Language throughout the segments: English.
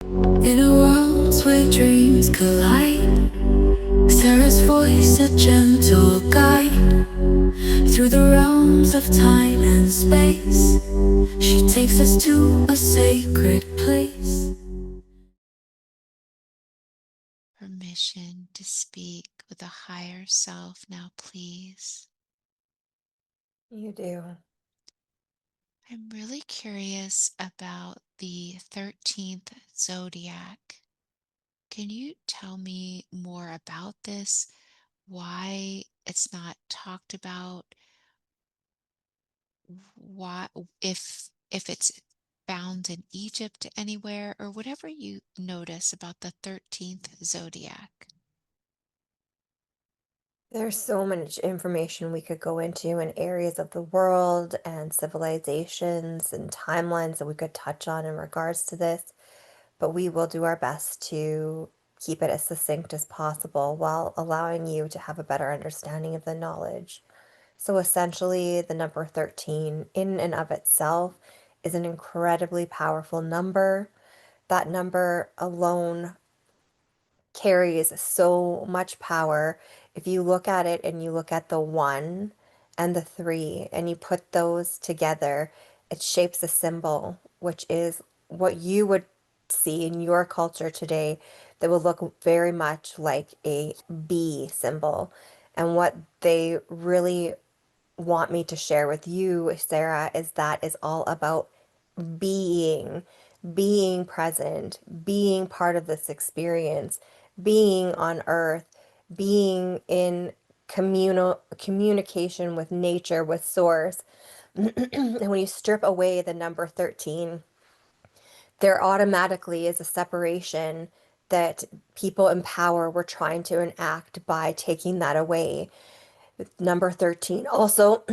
In a world where dreams collide, Sarah's voice a gentle guide. Through the realms of time and space, she takes us to a sacred place. Permission to speak with a higher self now, please. You do. I'm really curious about the 13th zodiac. Can you tell me more about this? Why it's not talked about? Why, if it's found in Egypt anywhere, or whatever you notice about the 13th zodiac? There's so much information we could go into in areas of the world and civilizations and timelines that we could touch on in regards to this, but we will do our best to keep it as succinct as possible while allowing you to have a better understanding of the knowledge. So essentially, the number 13 in and of itself is an incredibly powerful number. That number alone carries so much power. If you look at it and you look at the one and the three and you put those together, it shapes a symbol, which is what you would see in your culture today that would look very much like a bee symbol. And what they really want me to share with you, Sarah, is that is all about being, being present, being part of this experience, being on earth, being in communal communication with nature, with source. And when you strip away the number 13, there automatically is a separation that people in power were trying to enact by taking that away. Number 13 also,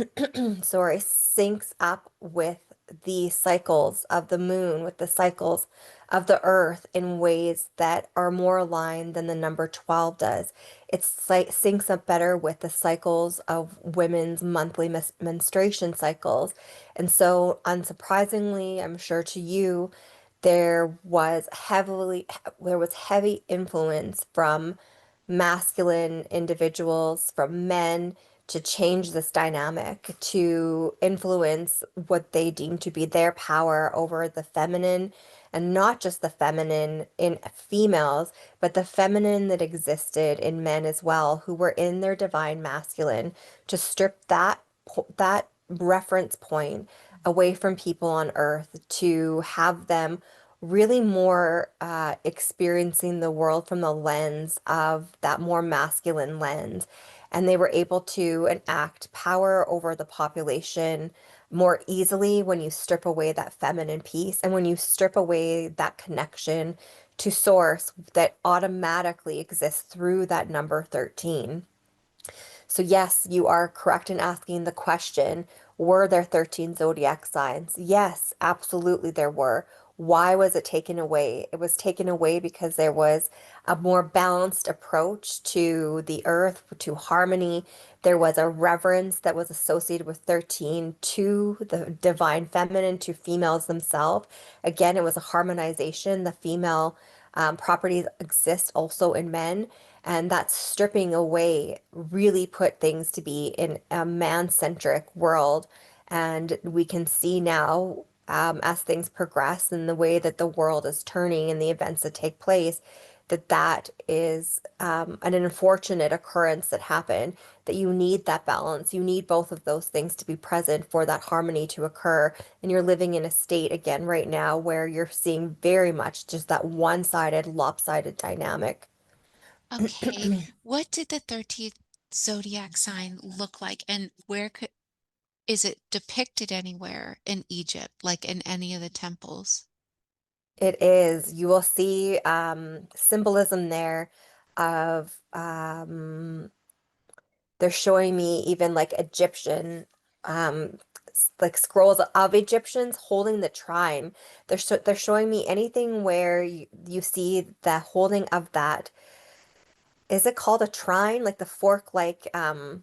sorry, syncs up with the cycles of the moon, with the cycles of the earth in ways that are more aligned than the number 12 does. It's like syncs up better with the cycles of women's monthly menstruation cycles. And so, unsurprisingly, I'm sure to you, there was heavy influence from masculine individuals, from men, to change this dynamic, to influence what they deem to be their power over the feminine, and not just the feminine in females, but the feminine that existed in men as well, who were in their divine masculine, to strip that reference point away from people on earth, to have them really more experiencing the world from the lens of that more masculine lens. And they were able to enact power over the population more easily when you strip away that feminine piece and when you strip away that connection to source that automatically exists through that number 13. So, yes, you are correct in asking the question, were there 13 zodiac signs? Yes, absolutely there were. Why was it taken away? It was taken away because there was a more balanced approach to the earth, to harmony. There was a reverence that was associated with 13 to the divine feminine, to females themselves. Again, it was a harmonization. The female properties exist also in men. And that stripping away really put things to be in a man-centric world. And we can see now, as things progress and the way that the world is turning and the events that take place, that that is an unfortunate occurrence that happened, that you need that balance. You need both of those things to be present for that harmony to occur. And you're living in a state again right now where you're seeing very much just that one-sided, lopsided dynamic. Okay, what did the 13th zodiac sign look like, and where could is it depicted anywhere in Egypt, like in any of the temples? It is. You will see symbolism there of they're showing me even like Egyptian like scrolls of Egyptians holding the trine. They're showing me anything where you see the holding of that. Is it called a trine? Like the fork like I don't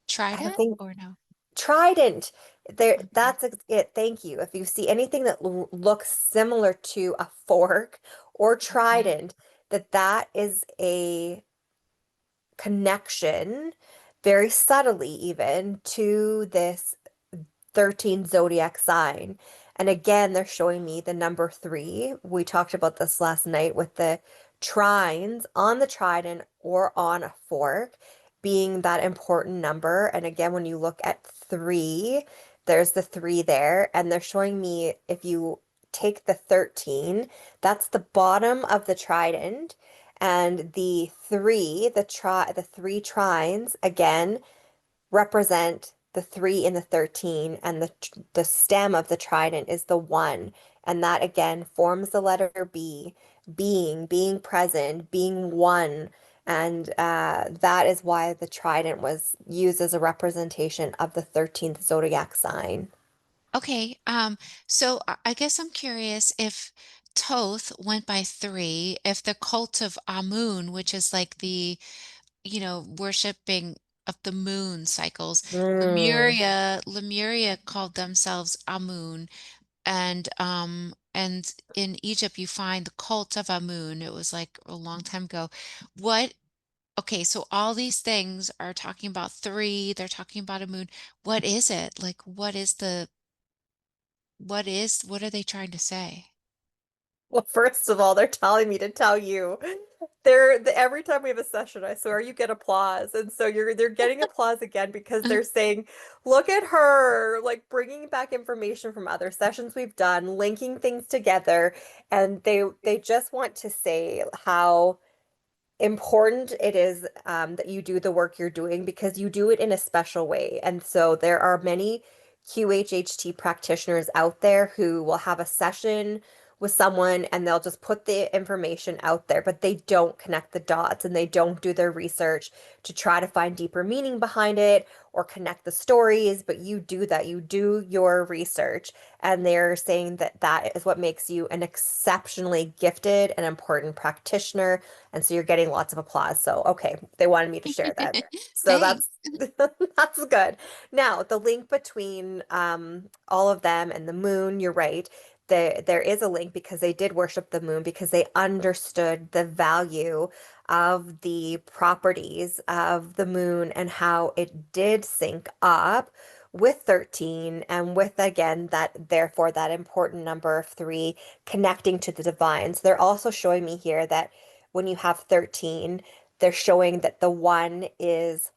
Trident think or no? Trident. There, Okay. that's it. Thank you. If you see anything that looks similar to a fork or Okay. trident, that is a connection, very subtly even, to this 13 zodiac sign. And again, they're showing me the number three. We talked about this last night with the trines on the trident or on a fork being that important number. And again, when you look at three, there's the three there. And they're showing me if you take the 13, that's the bottom of the trident. And the three, the three trines, again, represent the three in the 13, and the stem of the trident is the one. And that again forms the letter B, being present, being one. And that is why the trident was used as a representation of the 13th zodiac sign. Okay. So I guess I'm curious if Thoth went by three, if the cult of Amun, which is like the, worshiping of the moon cycles, Mm. Lemuria called themselves Amun, and in Egypt you find the cult of Amun. It was like a long time ago. What Okay, so all these things are talking about three, they're talking about a moon. What is it? Like, what are they trying to say? Well, first of all, they're telling me to tell you. Every time we have a session, I swear you get applause. And so they're getting applause again because they're saying, "Look at her, like bringing back information from other sessions we've done, linking things together." And they just want to say how important it is that you do the work you're doing because you do it in a special way. And so there are many QHHT practitioners out there who will have a session with someone and they'll just put the information out there, but they don't connect the dots and they don't do their research to try to find deeper meaning behind it or connect the stories. But you do that, you do your research. And they're saying that that is what makes you an exceptionally gifted and important practitioner, and so you're getting lots of applause. So, okay, they wanted me to share that. So Thanks. that's that's good. Now, the link between all of them and the moon, you're right. There is a link because they did worship the moon because they understood the value of the properties of the moon and how it did sync up with 13 and with again that therefore that important number of three connecting to the divine. So they're also showing me here that when you have 13, they're showing that the one is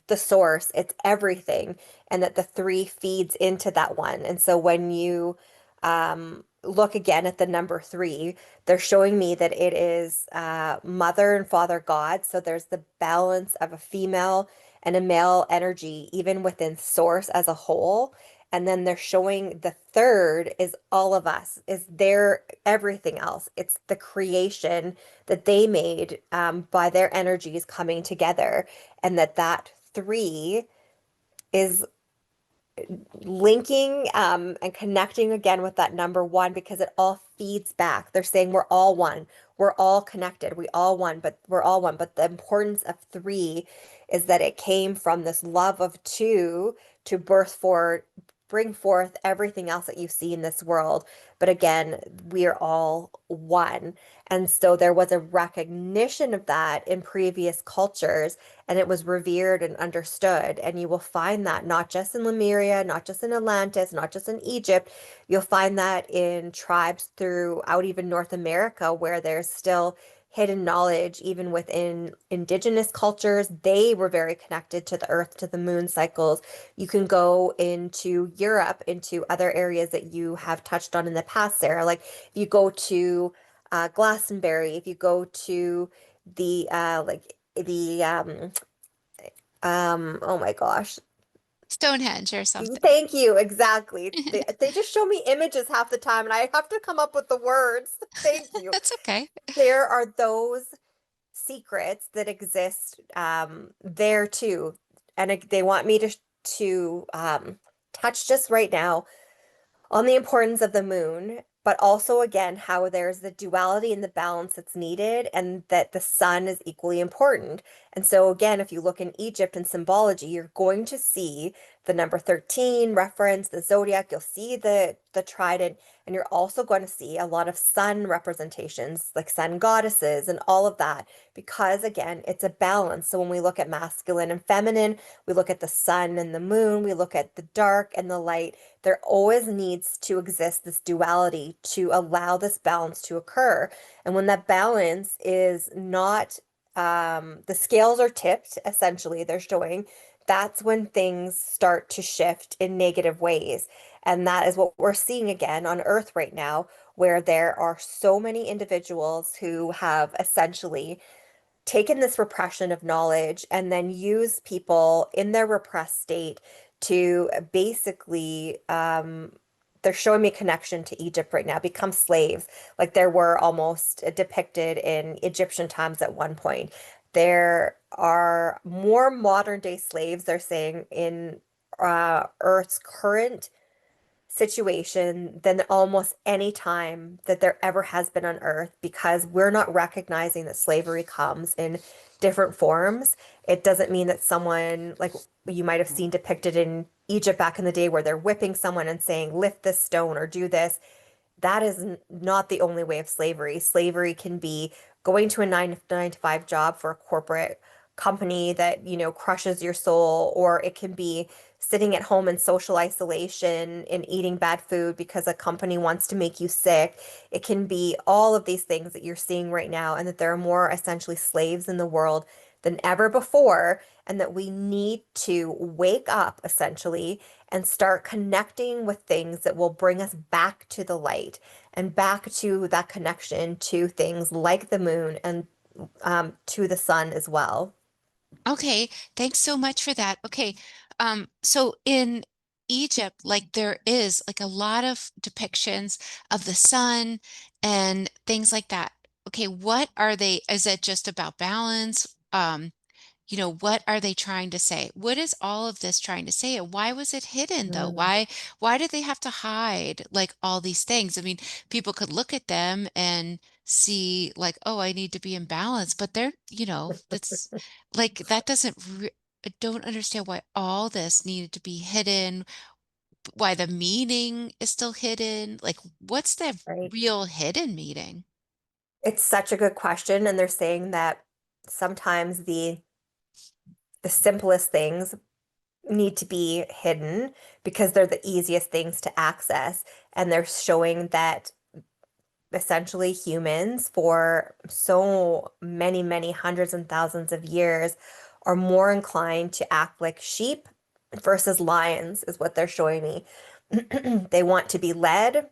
the source, it's everything, and that the three feeds into that one. And so when you look again at the number three, they're showing me that it is mother and father God. So there's the balance of a female and a male energy, even within source as a whole. And then they're showing the third is all of us, is their everything else. It's the creation that they made by their energies coming together, and that three is linking and connecting again with that number one because it all feeds back. They're saying we're all one. We're all connected. We all one, but we're all one. But the importance of three is that it came from this love of two to bring forth everything else that you see in this world. But again, we are all one. And so there was a recognition of that in previous cultures, and it was revered and understood. And you will find that not just in Lemuria, not just in Atlantis, not just in Egypt. You'll find that in tribes throughout even North America where there's still hidden knowledge, even within indigenous cultures. They were very connected to the earth, to the moon cycles. You can go into Europe, into other areas that you have touched on in the past, Sarah. Like if you go to Glastonbury, if you go to the like the oh my gosh. Stonehenge or something. Thank you. Exactly. They just show me images half the time and I have to come up with the words. Thank you. That's okay. There are those secrets that exist there too. And they want me to touch just right now on the importance of the moon, but also again how there's the duality and the balance that's needed, and that the sun is equally important. And so again, if you look in Egypt and symbology, you're going to see the number 13 reference, the zodiac, you'll see the trident, and you're also going to see a lot of sun representations, like sun goddesses and all of that, because again, it's a balance. So when we look at masculine and feminine, we look at the sun and the moon, we look at the dark and the light. There always needs to exist this duality to allow this balance to occur. And when that balance is not, the scales are tipped, essentially, they're showing, that's when things start to shift in negative ways. And that is what we're seeing again on Earth right now, where there are so many individuals who have essentially taken this repression of knowledge and then use people in their repressed state to basically, they're showing me a connection to Egypt right now, become slaves, like there were almost depicted in Egyptian times at one point. There are more modern day slaves, they're saying, in Earth's current situation than almost any time that there ever has been on Earth, because we're not recognizing that slavery comes in different forms. It doesn't mean that someone, like you might have seen depicted in Egypt back in the day, where they're whipping someone and saying, lift this stone or do this. That is not the only way of slavery. Slavery can be going to a nine to five job for a corporate company that, crushes your soul, or it can be sitting at home in social isolation and eating bad food because a company wants to make you sick. It can be all of these things that you're seeing right now, and that there are more essentially slaves in the world than ever before, and that we need to wake up essentially and start connecting with things that will bring us back to the light and back to that connection to things like the moon and to the sun as well. Okay, thanks so much for that. Okay, so in Egypt, like there is like a lot of depictions of the sun and things like that. Okay, what are they? Is it just about balance? What are they trying to say? What is all of this trying to say? And why was it hidden though? Mm, Why did they have to hide like all these things? I mean, people could look at them and see like, oh, I need to be in balance, but that's like that doesn't re I don't understand why all this needed to be hidden, why the meaning is still hidden. Like, what's the right. real hidden meaning? It's such a good question, and they're saying that sometimes the simplest things need to be hidden because they're the easiest things to access, and they're showing that essentially humans for so many, many hundreds and thousands of years are more inclined to act like sheep versus lions, is what they're showing me. They want to be led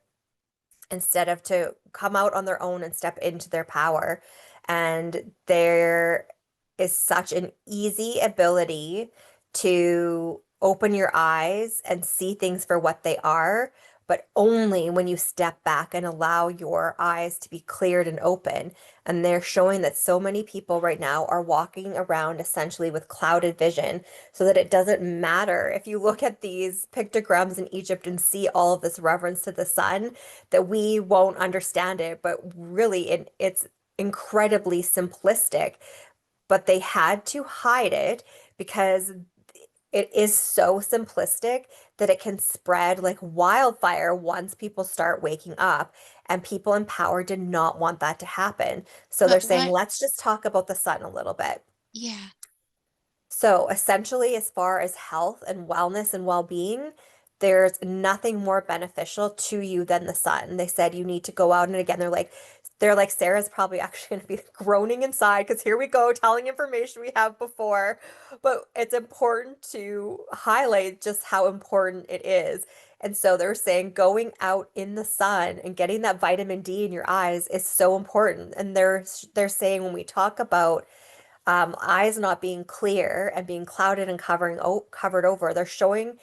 instead of to come out on their own and step into their power. And there is such an easy ability to open your eyes and see things for what they are, but only when you step back and allow your eyes to be cleared and open. And they're showing that so many people right now are walking around essentially with clouded vision, so that it doesn't matter if you look at these pictograms in Egypt and see all of this reverence to the sun, that we won't understand it. But really, it's incredibly simplistic, but they had to hide it because it is so simplistic that it can spread like wildfire once people start waking up. And people in power did not want that to happen. So they're But saying, what? let's just talk about the sun a little bit. Yeah. So essentially, as far as health and wellness and well-being, there's nothing more beneficial to you than the sun. They said you need to go out, and again, they're like, Sarah's probably actually going to be groaning inside because here we go telling information we have before. But it's important to highlight just how important it is. And so they're saying going out in the sun and getting that vitamin D in your eyes is so important. And they're saying when we talk about eyes not being clear and being clouded and covered over, they're showing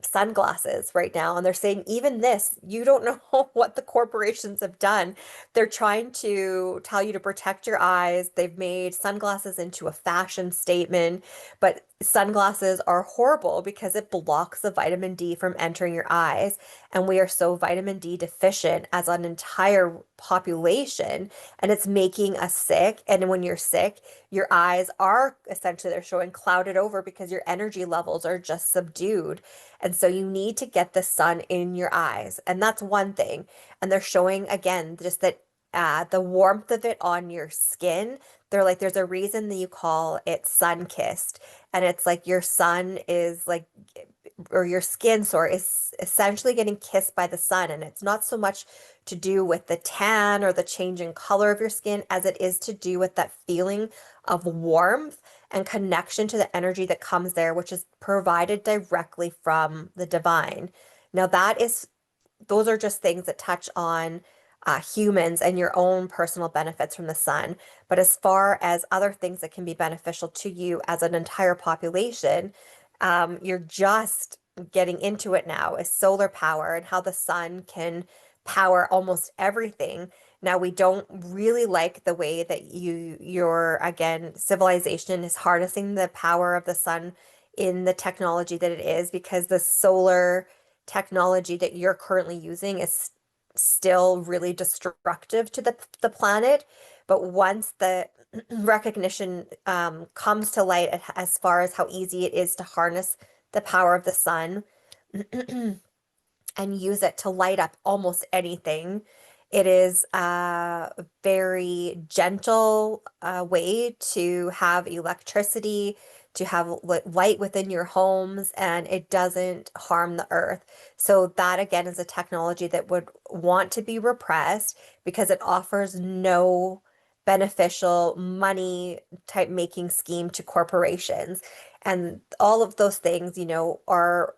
sunglasses right now, and they're saying even this, you don't know what the corporations have done. They're trying to tell you to protect your eyes. They've made sunglasses into a fashion statement, but sunglasses are horrible because it blocks the vitamin D from entering your eyes. And we are so vitamin D deficient as an entire population, and it's making us sick. And when you're sick, your eyes are essentially, they're showing clouded over because your energy levels are just subdued. And so you need to get the sun in your eyes. And that's one thing. And they're showing again just that the warmth of it on your skin. They're like, there's a reason that you call it sun kissed, and it's like your sun is like, or your skin, sorry, is essentially getting kissed by the sun. And it's not so much to do with the tan or the change in color of your skin as it is to do with that feeling of warmth and connection to the energy that comes there, which is provided directly from the divine. Now, those are just things that touch on humans and your own personal benefits from the sun. But as far as other things that can be beneficial to you as an entire population, you're just getting into it now is solar power and how the sun can power almost everything. Now, we don't really like the way that your, again, civilization is harnessing the power of the sun in the technology that it is, because the solar technology that you're currently using is still really destructive to the planet. But once the recognition comes to light as far as how easy it is to harness the power of the sun and use it to light up almost anything. It is a very gentle way to have electricity, to have light within your homes, and it doesn't harm the earth. So that again is a technology that would want to be repressed because it offers no beneficial money type making scheme to corporations. And all of those things, are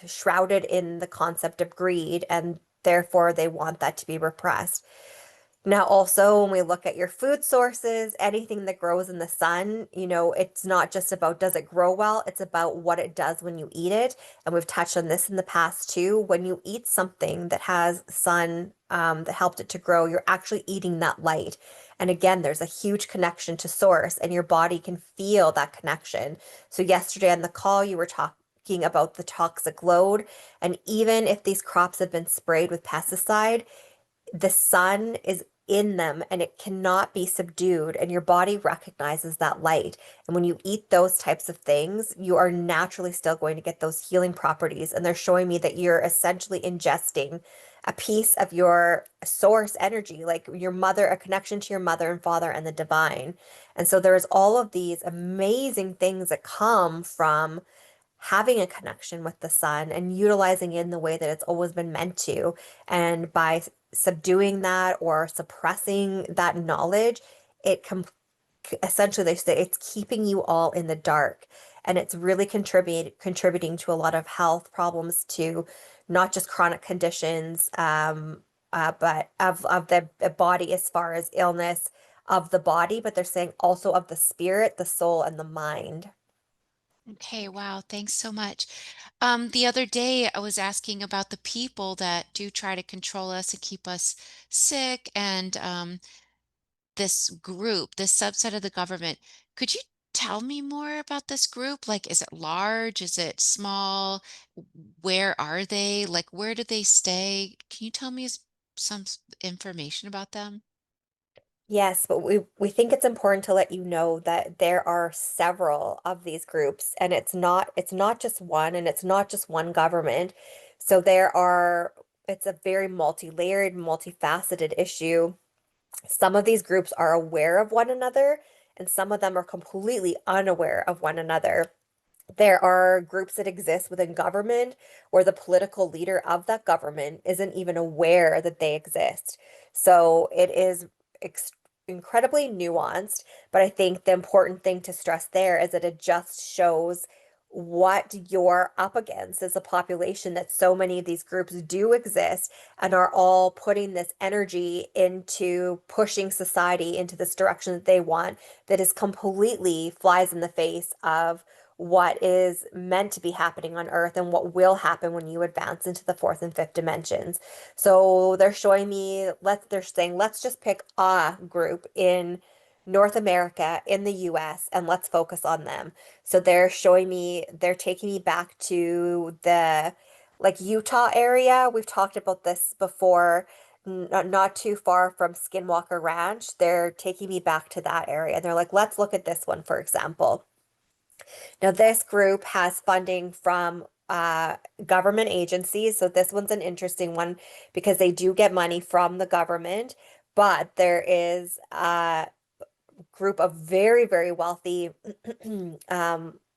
shrouded in the concept of greed, and therefore they want that to be repressed. Now, also, when we look at your food sources, anything that grows in the sun, it's not just about does it grow well, it's about what it does when you eat it. And we've touched on this in the past too. When you eat something that has sun that helped it to grow, you're actually eating that light. And again, there's a huge connection to source, and your body can feel that connection. So, yesterday on the call, you were talking about the toxic load. And even if these crops have been sprayed with pesticide, the sun is in them and it cannot be subdued, and your body recognizes that light. And when you eat those types of things, you are naturally still going to get those healing properties. And they're showing me that you're essentially ingesting a piece of your source energy, like your mother, a connection to your mother and father and the divine. And so there's all of these amazing things that come from having a connection with the sun and utilizing it in the way that it's always been meant to. And by subduing that or suppressing that knowledge, it essentially, they say it's keeping you all in the dark. And it's really contributing to a lot of health problems, to not just chronic conditions, but of the body, as far as illness of the body, but they're saying also of the spirit, the soul, and the mind. Okay, wow, thanks so much. The other day I was asking about the people that do try to control us and keep us sick, and this group, this subset of the government. Could you tell me more about this group? Like, is it large? Is it small? Where are they? Like, where do they stay? Can you tell me some information about them? Yes, but we think it's important to let you know that there are several of these groups, and it's not just one, and it's not just one government. So it's a very multi-layered, multifaceted issue. Some of these groups are aware of one another, and some of them are completely unaware of one another. There are groups that exist within government where the political leader of that government isn't even aware that they exist. So it is ex incredibly nuanced, but I think the important thing to stress there is that it just shows what you're up against as a population, that so many of these groups do exist and are all putting this energy into pushing society into this direction that they want, that is completely flies in the face of what is meant to be happening on Earth and what will happen when you advance into the fourth and fifth dimensions. So they're showing me, they're saying, let's just pick a group in North America in the US, and let's focus on them. So they're showing me, they're taking me back to the like Utah area. We've talked about this before, not too far from Skinwalker Ranch. They're taking me back to that area. And they're like, let's look at this one, for example. Now, this group has funding from government agencies. So this one's an interesting one because they do get money from the government, but there is a group of very, very wealthy,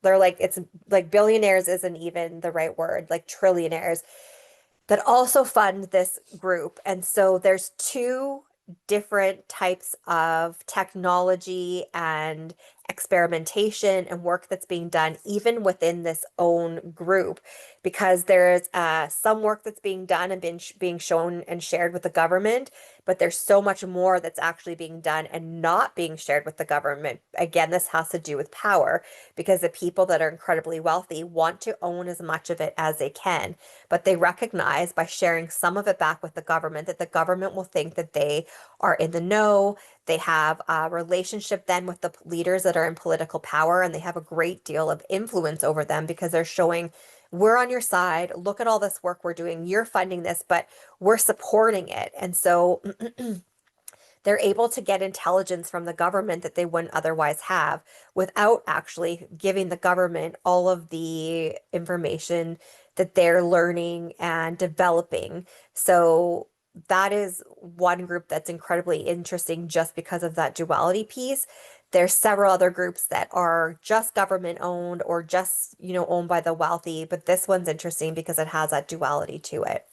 they're like, it's like billionaires isn't even the right word, like trillionaires that also fund this group. And so there's two different types of technology and experimentation and work that's being done even within this own group, because there's some work that's being done and being shown and shared with the government, but there's so much more that's actually being done and not being shared with the government. Again, this has to do with power, because the people that are incredibly wealthy want to own as much of it as they can, but they recognize by sharing some of it back with the government that the government will think that they are in the know. They have a relationship then with the leaders that are in political power, and they have a great deal of influence over them because they're showing, we're on your side. Look at all this work we're doing. You're funding this, but we're supporting it. And so they're able to get intelligence from the government that they wouldn't otherwise have without actually giving the government all of the information that they're learning and developing. So that is one group that's incredibly interesting just because of that duality piece. There's several other groups that are just government owned or just, owned by the wealthy, but this one's interesting because it has that duality to it.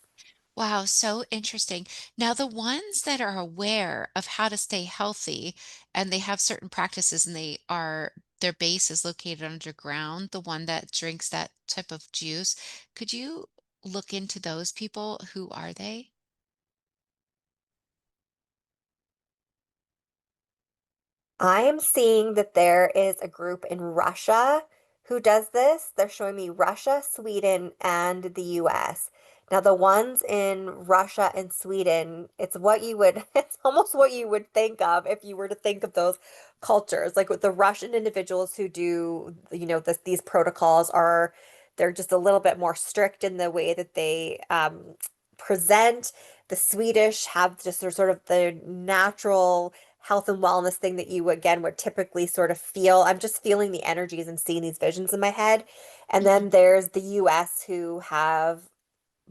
Wow, so interesting. Now, the ones that are aware of how to stay healthy and they have certain practices and their base is located underground, the one that drinks that type of juice, could you look into those people? Who are they? I am seeing that there is a group in Russia who does this. They're showing me Russia, Sweden, and the US. Now, the ones in Russia and Sweden, it's almost what you would think of if you were to think of those cultures. Like with the Russian individuals who do, these protocols they're just a little bit more strict in the way that they present. The Swedish have just sort of the natural health and wellness thing that you again would typically sort of feel. I'm just feeling the energies and seeing these visions in my head. And Mhm. then there's the US who have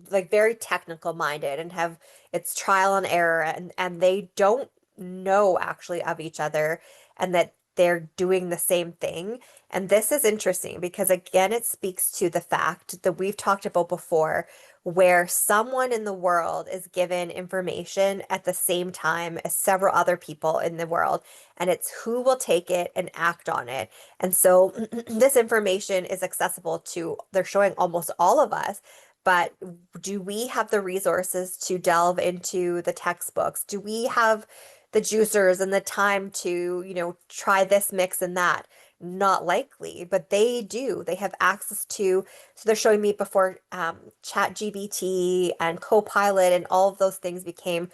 like very technical minded and have it's trial and error, and they don't know actually of each other and that they're doing the same thing. And this is interesting because again it speaks to the fact that we've talked about before, where someone in the world is given information at the same time as several other people in the world, and it's who will take it and act on it. And so this information is accessible to, they're showing almost all of us, but do we have the resources to delve into the textbooks? Do we have the juicers and the time to, try this mix and that? Not likely, but they do. They have access to, so they're showing me before Chat GBT and Copilot and all of those things became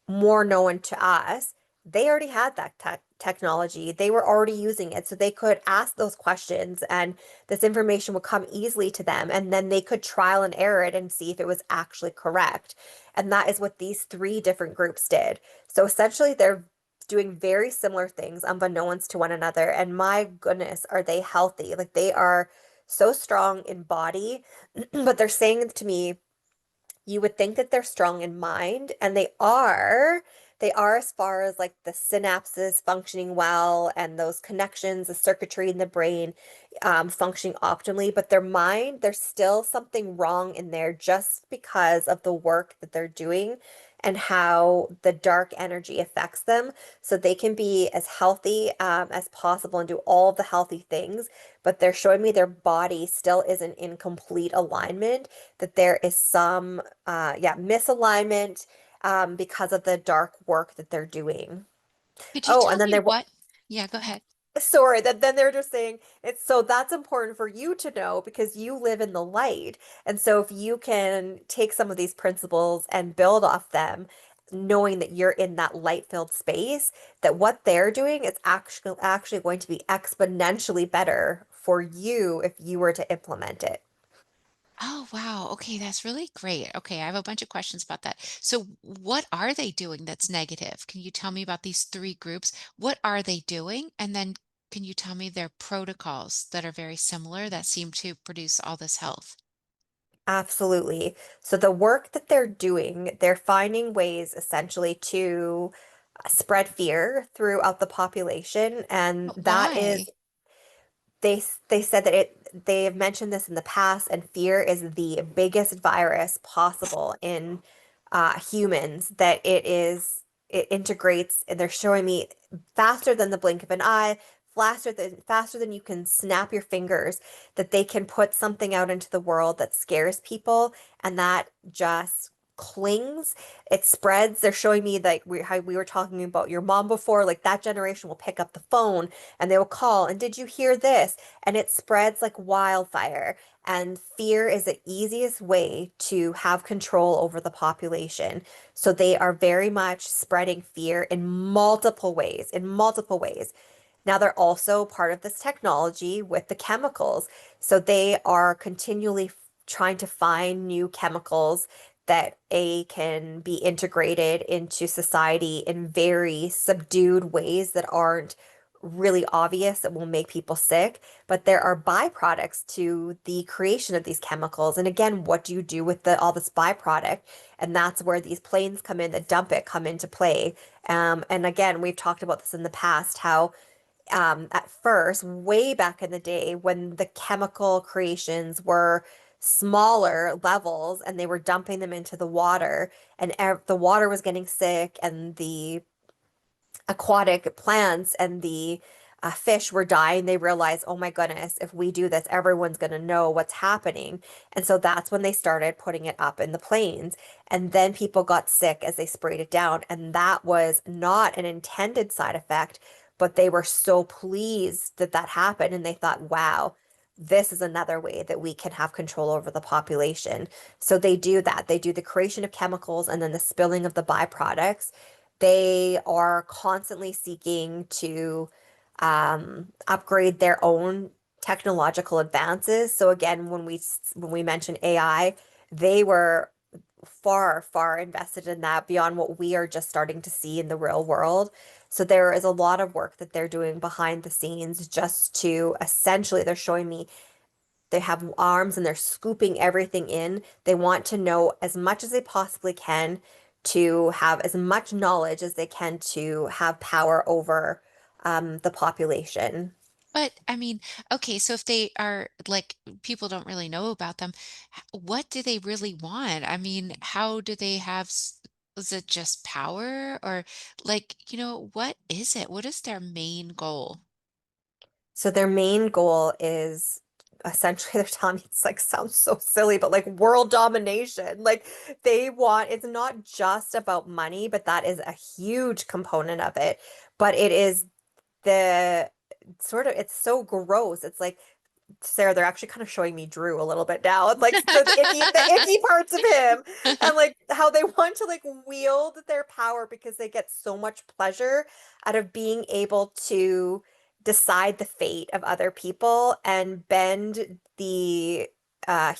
more known to us. They already had that technology. They were already using it. So they could ask those questions and this information would come easily to them. And then they could trial and error it and see if it was actually correct. And that is what these three different groups did. So essentially, they're doing very similar things unbeknownst to one another. And my goodness, are they healthy? Like they are so strong in body, but they're saying to me, you would think that they're strong in mind, and they are. They are as far as like the synapses functioning well and those connections, the circuitry in the brain functioning optimally. But their mind, there's still something wrong in there just because of the work that they're doing and how the dark energy affects them. So they can be as healthy as possible and do all of the healthy things, but they're showing me their body still isn't in complete alignment, that there is some misalignment because of the dark work that they're doing. Could you Oh, tell and then me they what? Yeah, go ahead. sorry, that then they're just saying it's so that's important for you to know because you live in the light. And so if you can take some of these principles and build off them, knowing that you're in that light-filled space, that what they're doing is actually going to be exponentially better for you if you were to implement it. Oh, wow. Okay, that's really great. Okay, I have a bunch of questions about that. So, what are they doing that's negative? Can you tell me about these three groups? What are they doing? And then can you tell me their protocols that are very similar that seem to produce all this health? Absolutely. So the work that they're doing, they're finding ways essentially to spread fear throughout the population, and But that is why? they said that they have mentioned this in the past, and fear is the biggest virus possible in humans, that it integrates, and they're showing me faster than the blink of an eye, faster than you can snap your fingers, that they can put something out into the world that scares people, and that just clings. It spreads. They're showing me like how we were talking about your mom before, like that generation will pick up the phone and they will call, and did you hear this? And it spreads like wildfire. And fear is the easiest way to have control over the population. So they are very much spreading fear in multiple ways, in multiple ways. Now they're also part of this technology with the chemicals. So they are continually trying to find new chemicals that can be integrated into society in very subdued ways that aren't really obvious, that will make people sick. But there are byproducts to the creation of these chemicals. And again, what do you do with all this byproduct? And that's where these planes come in that dump it come into play. And again, we've talked about this in the past, how at first, way back in the day, when the chemical creations were smaller levels and they were dumping them into the water, and the water was getting sick, and the aquatic plants and the fish were dying, they realized, oh my goodness, if we do this, everyone's going to know what's happening. And so that's when they started putting it up in the plains. And then people got sick as they sprayed it down. And that was not an intended side effect, but they were so pleased that that happened. And they thought, wow, this is another way that we can have control over the population. So they do that. They do the creation of chemicals and then the spilling of the byproducts. They are constantly seeking to upgrade their own technological advances. So again, when we mention AI, they were far, far invested in that beyond what we are just starting to see in the real world. So there is a lot of work that they're doing behind the scenes just to essentially, they're showing me they have arms and they're scooping everything in. They want to know as much as they possibly can, to have as much knowledge as they can, to have power over the population. But I mean, okay, so if they are like people don't really know about them, what do they really want? I mean, how do they have, is it just power or like, what is it? What is their main goal? So their main goal is essentially, they're telling me, it's like sounds so silly, but like world domination. Like they want, it's not just about money, but that is a huge component of it. But it is the sort of, it's so gross. It's like, Sarah, they're actually kind of showing me Drew a little bit now, and like the icky parts of him, and like how they want to like wield their power because they get so much pleasure out of being able to decide the fate of other people and bend the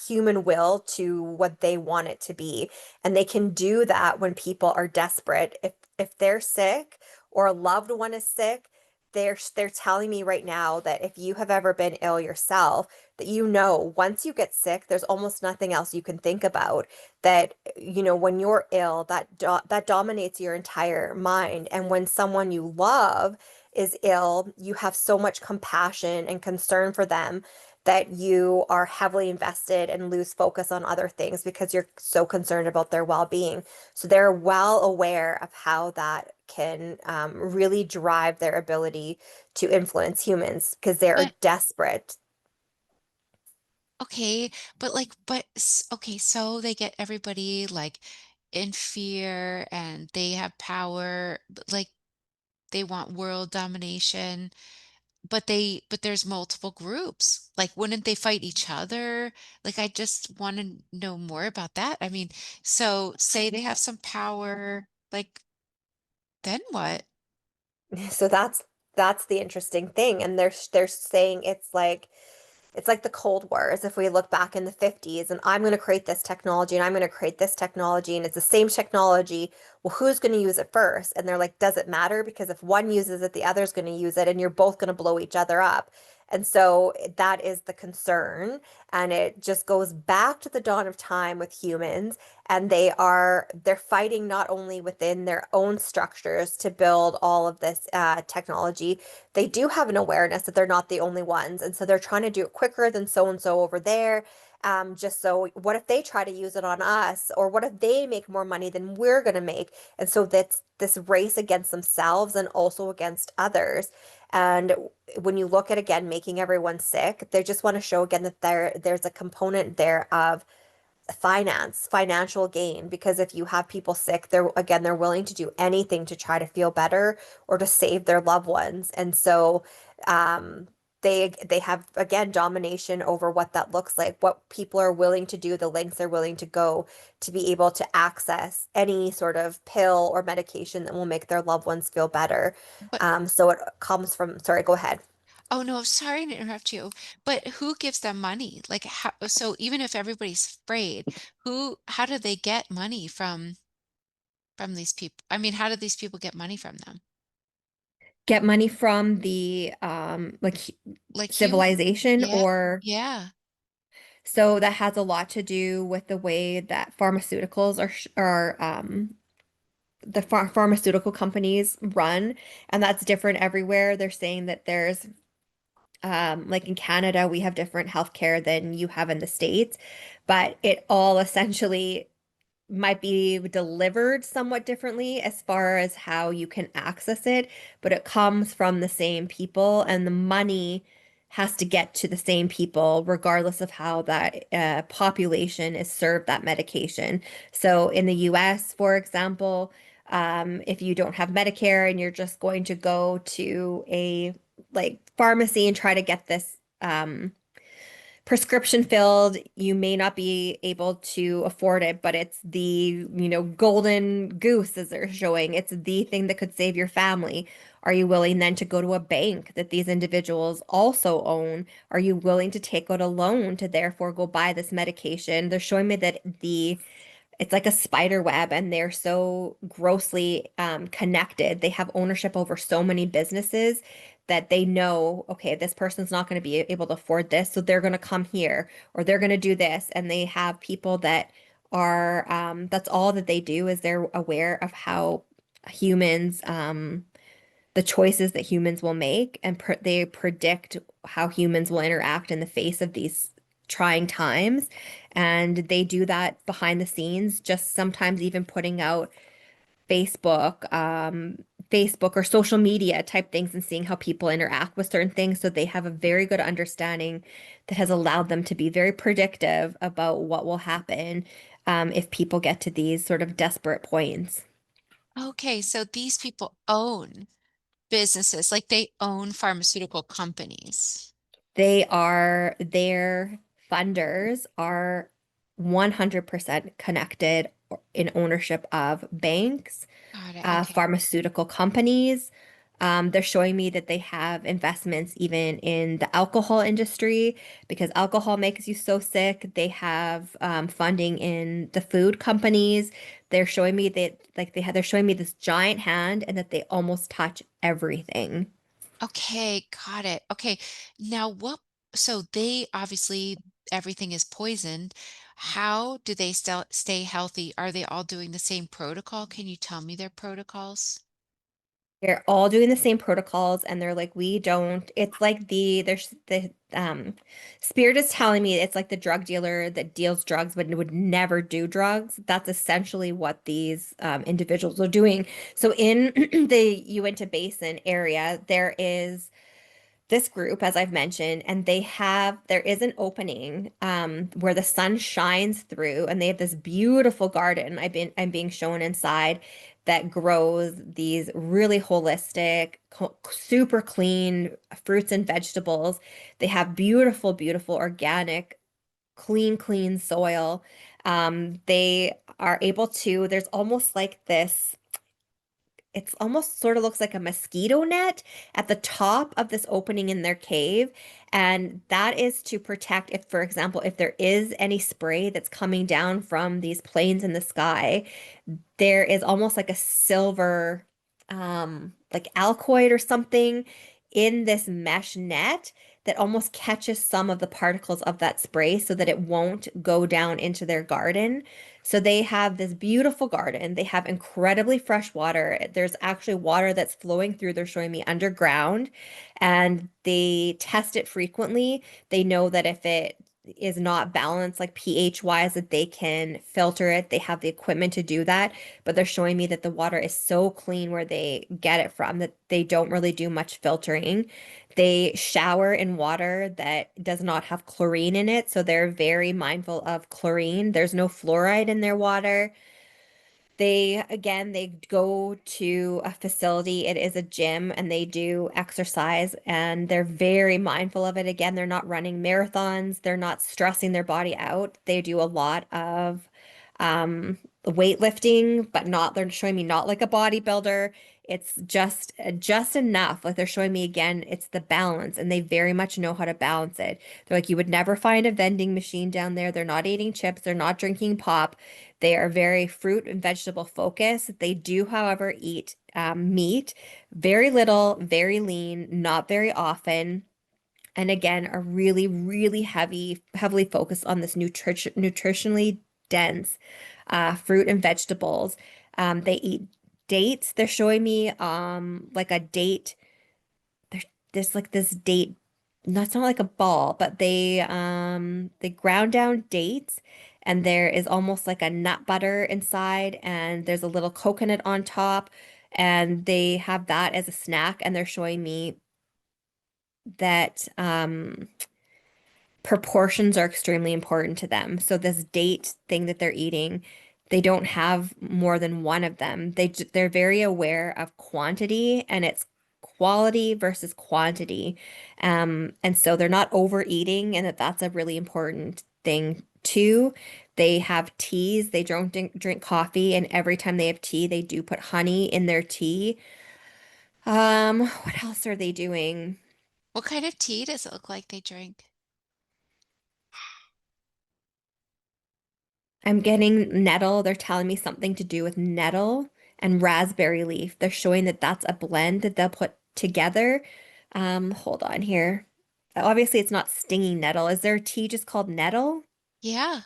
human will to what they want it to be. And they can do that when people are desperate. If they're sick or a loved one is sick, they're telling me right now that if you have ever been ill yourself, that once you get sick, there's almost nothing else you can think about. That when you're ill, that dominates your entire mind. And when someone you love is ill, you have so much compassion and concern for them that you are heavily invested and lose focus on other things because you're so concerned about their well-being. So they're well aware of how that can really drive their ability to influence humans because they are But desperate. okay, but like, okay, so they get everybody like in fear and they have power, but like they want world domination. But there's multiple groups. Like, wouldn't they fight each other? Like, I just want to know more about that. I mean, so say they have some power. Like, then what? So that's the interesting thing. And they're saying it's like the Cold War, as if we look back in the 50s and I'm going to create this technology and I'm going to create this technology and it's the same technology. Well, who's going to use it first? And they're like, does it matter? Because if one uses it, the other's going to use it and you're both going to blow each other up. And so that is the concern. And it just goes back to the dawn of time with humans. And they're fighting not only within their own structures to build all of this technology, they do have an awareness that they're not the only ones. And so they're trying to do it quicker than so and so over there. Just so, what if they try to use it on us? Or what if they make more money than we're going to make? And so that's this race against themselves and also against others. And when you look at, again, making everyone sick, they just want to show again that there's a component there of financial gain, because if you have people sick, they're willing to do anything to try to feel better or to save their loved ones. And so um they have, again, domination over what that looks like, what people are willing to do, the lengths they're willing to go to be able to access any sort of pill or medication that will make their loved ones feel better. But So it comes from, sorry, go ahead. oh no, sorry to interrupt you. But who gives them money? Like how, so even if everybody's afraid, how do they get money from these people? I mean, how do these people get money from them? Get money from the Like civilization, yeah, or yeah. so that has a lot to do with the way that pharmaceuticals are the pharmaceutical companies run, and that's different everywhere. They're saying that there's like in Canada, we have different healthcare than you have in the States, but it all essentially might be delivered somewhat differently as far as how you can access it, but it comes from the same people, and the money has to get to the same people regardless of how that population is served that medication. So in the US, for example, if you don't have Medicare and you're just going to go to a like pharmacy and try to get this prescription filled, you may not be able to afford it, but it's the, golden goose, as they're showing. It's the thing that could save your family. Are you willing then to go to a bank that these individuals also own? Are you willing to take out a loan to therefore go buy this medication? They're showing me that it's like a spider web, and they're so grossly connected. They have ownership over so many businesses that they know, okay, this person's not going to be able to afford this, so they're going to come here or they're going to do this. And they have people that are, that's all that they do, is they're aware of how humans, the choices that humans will make, and they predict how humans will interact in the face of these trying times. And they do that behind the scenes, just sometimes even putting out Facebook, Facebook or social media type things and seeing how people interact with certain things. So they have a very good understanding that has allowed them to be very predictive about what will happen if people get to these sort of desperate points. Okay, so these people own businesses, like they own pharmaceutical companies. Their funders are 100% connected in ownership of banks, Got it. Okay. pharmaceutical companies. They're showing me that they have investments even in the alcohol industry, because alcohol makes you so sick. They have funding in the food companies. They're showing me that they're showing me this giant hand, and that they almost touch everything. Okay, got it. Okay. Now what, so they obviously everything is poisoned. How do they still stay healthy? Are they all doing the same protocol? Can you tell me their protocols? They're all doing the same protocols, and they're like, we don't, it's like there's the Spirit is telling me it's like the drug dealer that deals drugs but would never do drugs. That's essentially what these individuals are doing. So in the Uinta Basin area, there is this group, as I've mentioned, and there is an opening where the sun shines through, and they have this beautiful garden. I'm being shown inside, that grows these really holistic, super clean fruits and vegetables. They have beautiful, beautiful organic, clean soil. They are able to, there's almost like this. it's almost sort of looks like a mosquito net at the top of this opening in their cave. And that is to protect if, for example, if there is any spray that's coming down from these planes in the sky, there is almost like a silver, like alkoid or something in this mesh net that almost catches some of the particles of that spray so that it won't go down into their garden. So they have this beautiful garden. They have incredibly fresh water. There's actually water that's flowing through, they're showing me underground, and they test it frequently. They know that if it is not balanced, like pH wise, that they can filter it. They have the equipment to do that, but they're showing me that the water is so clean where they get it from that they don't really do much filtering. They shower in water that does not have chlorine in it, so they're very mindful of chlorine. There's no fluoride in their water. They go to a facility. It is a gym and they do exercise and they're very mindful of it. Again, they're not running marathons. They're not stressing their body out. They do a lot of weightlifting, but not, they're showing me not like a bodybuilder. It's just enough. Like they're showing me again, it's the balance and they very much know how to balance it. They're like, you would never find a vending machine down there. They're not eating chips. They're not drinking pop. They are very fruit and vegetable focused. They do, however, eat meat, very little, very lean, not very often. And again, are really, really heavily focused on this nutritionally dense fruit and vegetables. They eat dates. They're showing me like a date. There's like this date, that's not like a ball, but they ground down dates and there is almost like a nut butter inside and there's a little coconut on top and they have that as a snack and they're showing me that proportions are extremely important to them. So this date thing that they're eating, they don't have more than one of them. They're very aware of quantity and it's quality versus quantity. And so they're not overeating and that's a really important thing too. They have teas. They don't drink coffee, and every time they have tea, they do put honey in their tea. What else are they doing? What kind of tea does it look like they drink? I'm getting nettle. They're telling me something to do with nettle and raspberry leaf. They're showing that that's a blend that they'll put together. Hold on here. Obviously, it's not stinging nettle. Is there a tea just called nettle? Yeah.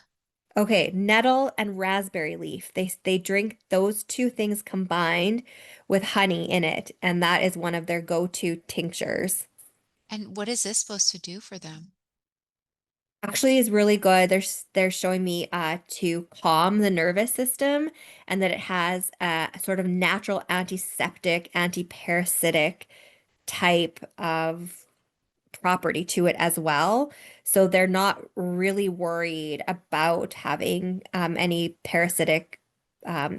Okay, nettle and raspberry leaf. They drink those two things combined with honey in it, and that is one of their go-to tinctures. And what is this supposed to do for them? Actually is really good. They're showing me to calm the nervous system and that it has a sort of natural antiseptic, anti-parasitic type of property to it as well. So they're not really worried about having any parasitic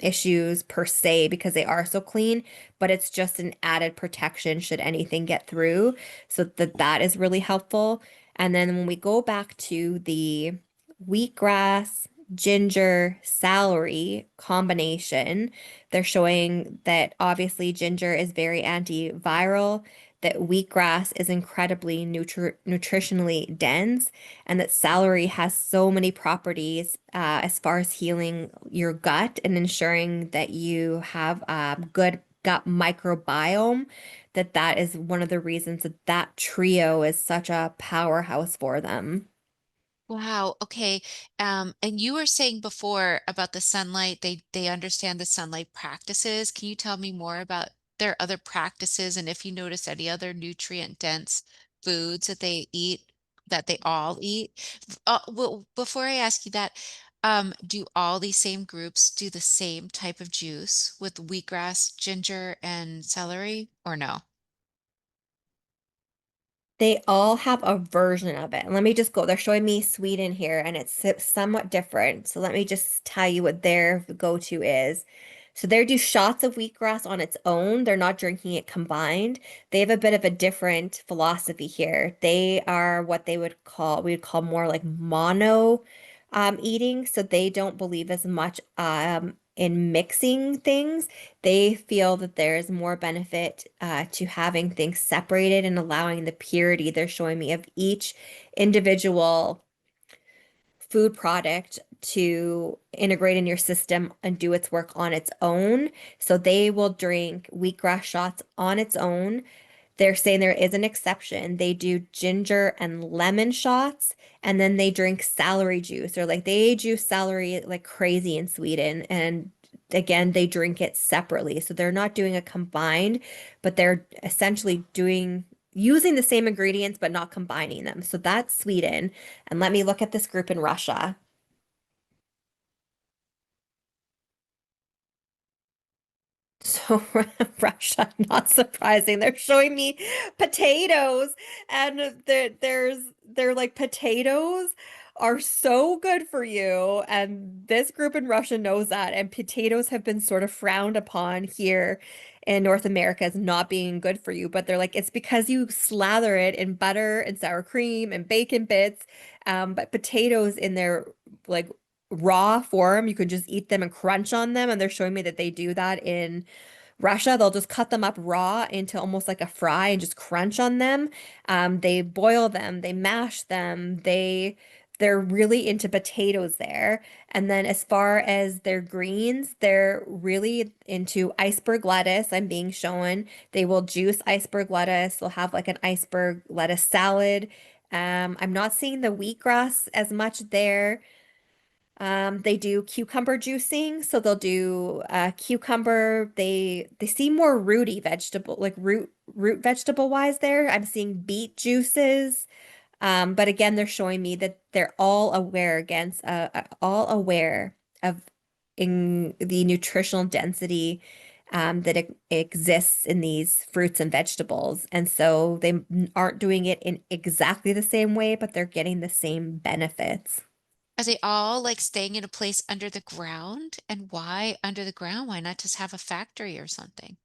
issues per se because they are so clean, but it's just an added protection should anything get through. So that is really helpful. And then when we go back to the wheatgrass, ginger, celery combination, they're showing that obviously ginger is very antiviral, that wheatgrass is incredibly nutritionally dense, and that celery has so many properties as far as healing your gut and ensuring that you have a good gut microbiome, that is one of the reasons that that trio is such a powerhouse for them. Wow. Okay. And you were saying before about the sunlight, they understand the sunlight practices. Can you tell me more about their other practices and if you notice any other nutrient dense foods that they eat, that they all eat? Well, before I ask you that, do all these same groups do the same type of juice with wheatgrass, ginger, and celery, or no? They all have a version of it. Let me just go. They're showing me Sweden here, and it's somewhat different. So let me just tell you what their go-to is. So they do shots of wheatgrass on its own. They're not drinking it combined. They have a bit of a different philosophy here. They are what we would call more like mono eating. So they don't believe as much in mixing things, they feel that there's more benefit to having things separated and allowing the purity they're showing me of each individual food product to integrate in your system and do its work on its own. So they will drink wheatgrass shots on its own. They're saying there is an exception. They do ginger and lemon shots, and then they drink celery juice, or like they juice celery like crazy in Sweden. And again, they drink it separately. So they're not doing a combined, but they're essentially doing using the same ingredients but not combining them. So that's Sweden. And let me look at this group in Russia. So Russia, not surprising. They're showing me potatoes, and they're like potatoes are so good for you. And this group in Russia knows that. And potatoes have been sort of frowned upon here in North America as not being good for you. But they're like, it's because you slather it in butter and sour cream and bacon bits. But potatoes in their like raw form, you can just eat them and crunch on them. And they're showing me that they do that in Russia. They'll just cut them up raw into almost like a fry and just crunch on them. They boil them, they mash them, they're really into potatoes there. And then as far as their greens, they're really into iceberg lettuce. I'm being shown. They will juice iceberg lettuce. They'll have like an iceberg lettuce salad. I'm not seeing the wheatgrass as much there. They do cucumber juicing, so they'll do cucumber. They seem more rooty vegetable, like root vegetable wise there. I'm seeing beet juices. But again, they're showing me that they're all aware of in the nutritional density that exists in these fruits and vegetables. And so they aren't doing it in exactly the same way, but they're getting the same benefits. Are they all like staying in a place under the ground? And why under the ground? Why not just have a factory or something?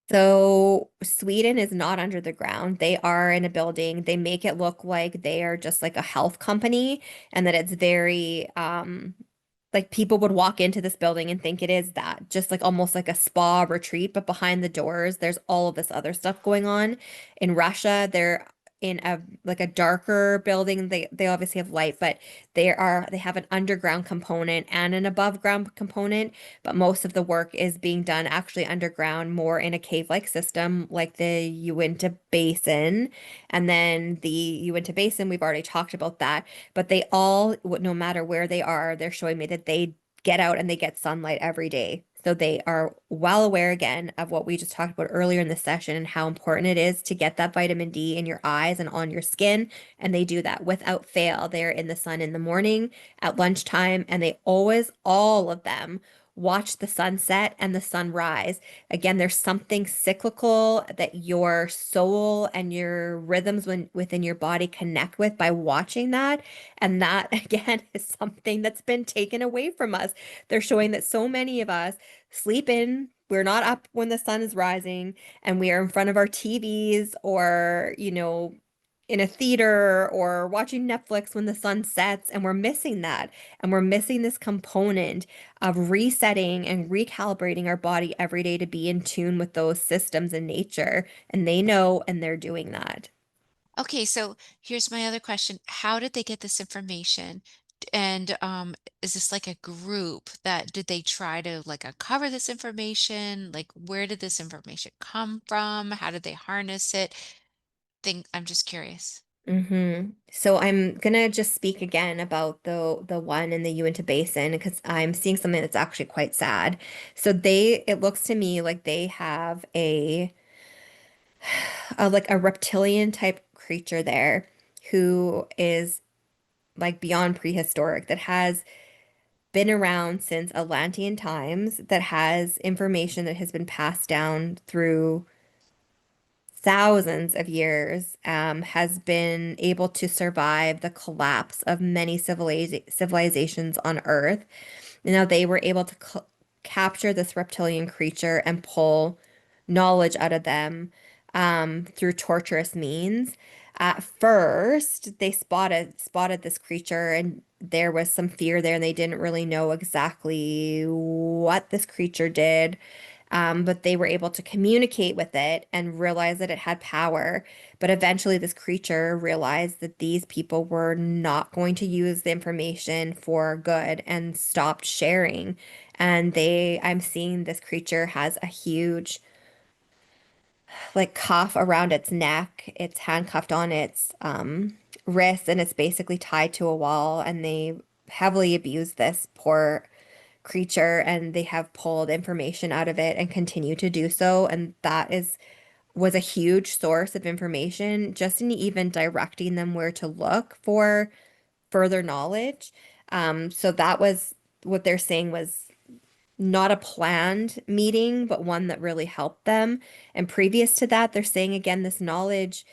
So Sweden is not under the ground. They are in a building. They make it look like they are just like a health company and that it's very like people would walk into this building and think it is that, just like almost like a spa retreat, but behind the doors, there's all of this other stuff going on. In Russia, they're in a like a darker building. They obviously have light, but they have an underground component and an above ground component, but most of the work is being done actually underground, more in a cave-like system like the Uinta Basin. And then the Uinta Basin, we've already talked about that. But they all, no matter where they are, they're showing me that they get out and they get sunlight every day. So they are well aware again of what we just talked about earlier in the session and how important it is to get that vitamin D in your eyes and on your skin. And they do that without fail. They're in the sun in the morning, at lunchtime, and they always, all of them, watch the sunset and the sunrise. Again, there's something cyclical that your soul and your rhythms within your body connect with by watching that. And that, again, is something that's been taken away from us. They're showing that so many of us sleep in. We're not up when the sun is rising, and we are in front of our TVs or, in a theater or watching Netflix when the sun sets, and we're missing that. And we're missing this component of resetting and recalibrating our body every day to be in tune with those systems in nature. And they know, and they're doing that. Okay, so here's my other question. How did they get this information? And is this like a group that did they try to like uncover this information? Like where did this information come from? How did they harness it? I'm just curious. So I'm gonna just speak again about the one in the Uinta Basin because I'm seeing something that's actually quite sad. So it looks to me like they have a like a reptilian type creature there who is like beyond prehistoric, that has been around since Atlantean times, that has information that has been passed down through thousands of years, has been able to survive the collapse of many civilizations on Earth. Now, they were able to capture this reptilian creature and pull knowledge out of them through torturous means. At first, they spotted this creature, and there was some fear there and they didn't really know exactly what this creature did. But they were able to communicate with it and realize that it had power. But eventually, this creature realized that these people were not going to use the information for good and stopped sharing. And I'm seeing this creature has a huge like cuff around its neck. It's handcuffed on its wrist and it's basically tied to a wall. And they heavily abuse this poor creature and they have pulled information out of it and continue to do so. And that is was a huge source of information just in even directing them where to look for further knowledge. So that was what they're saying was not a planned meeting, but one that really helped them. And previous to that, they're saying again, this knowledge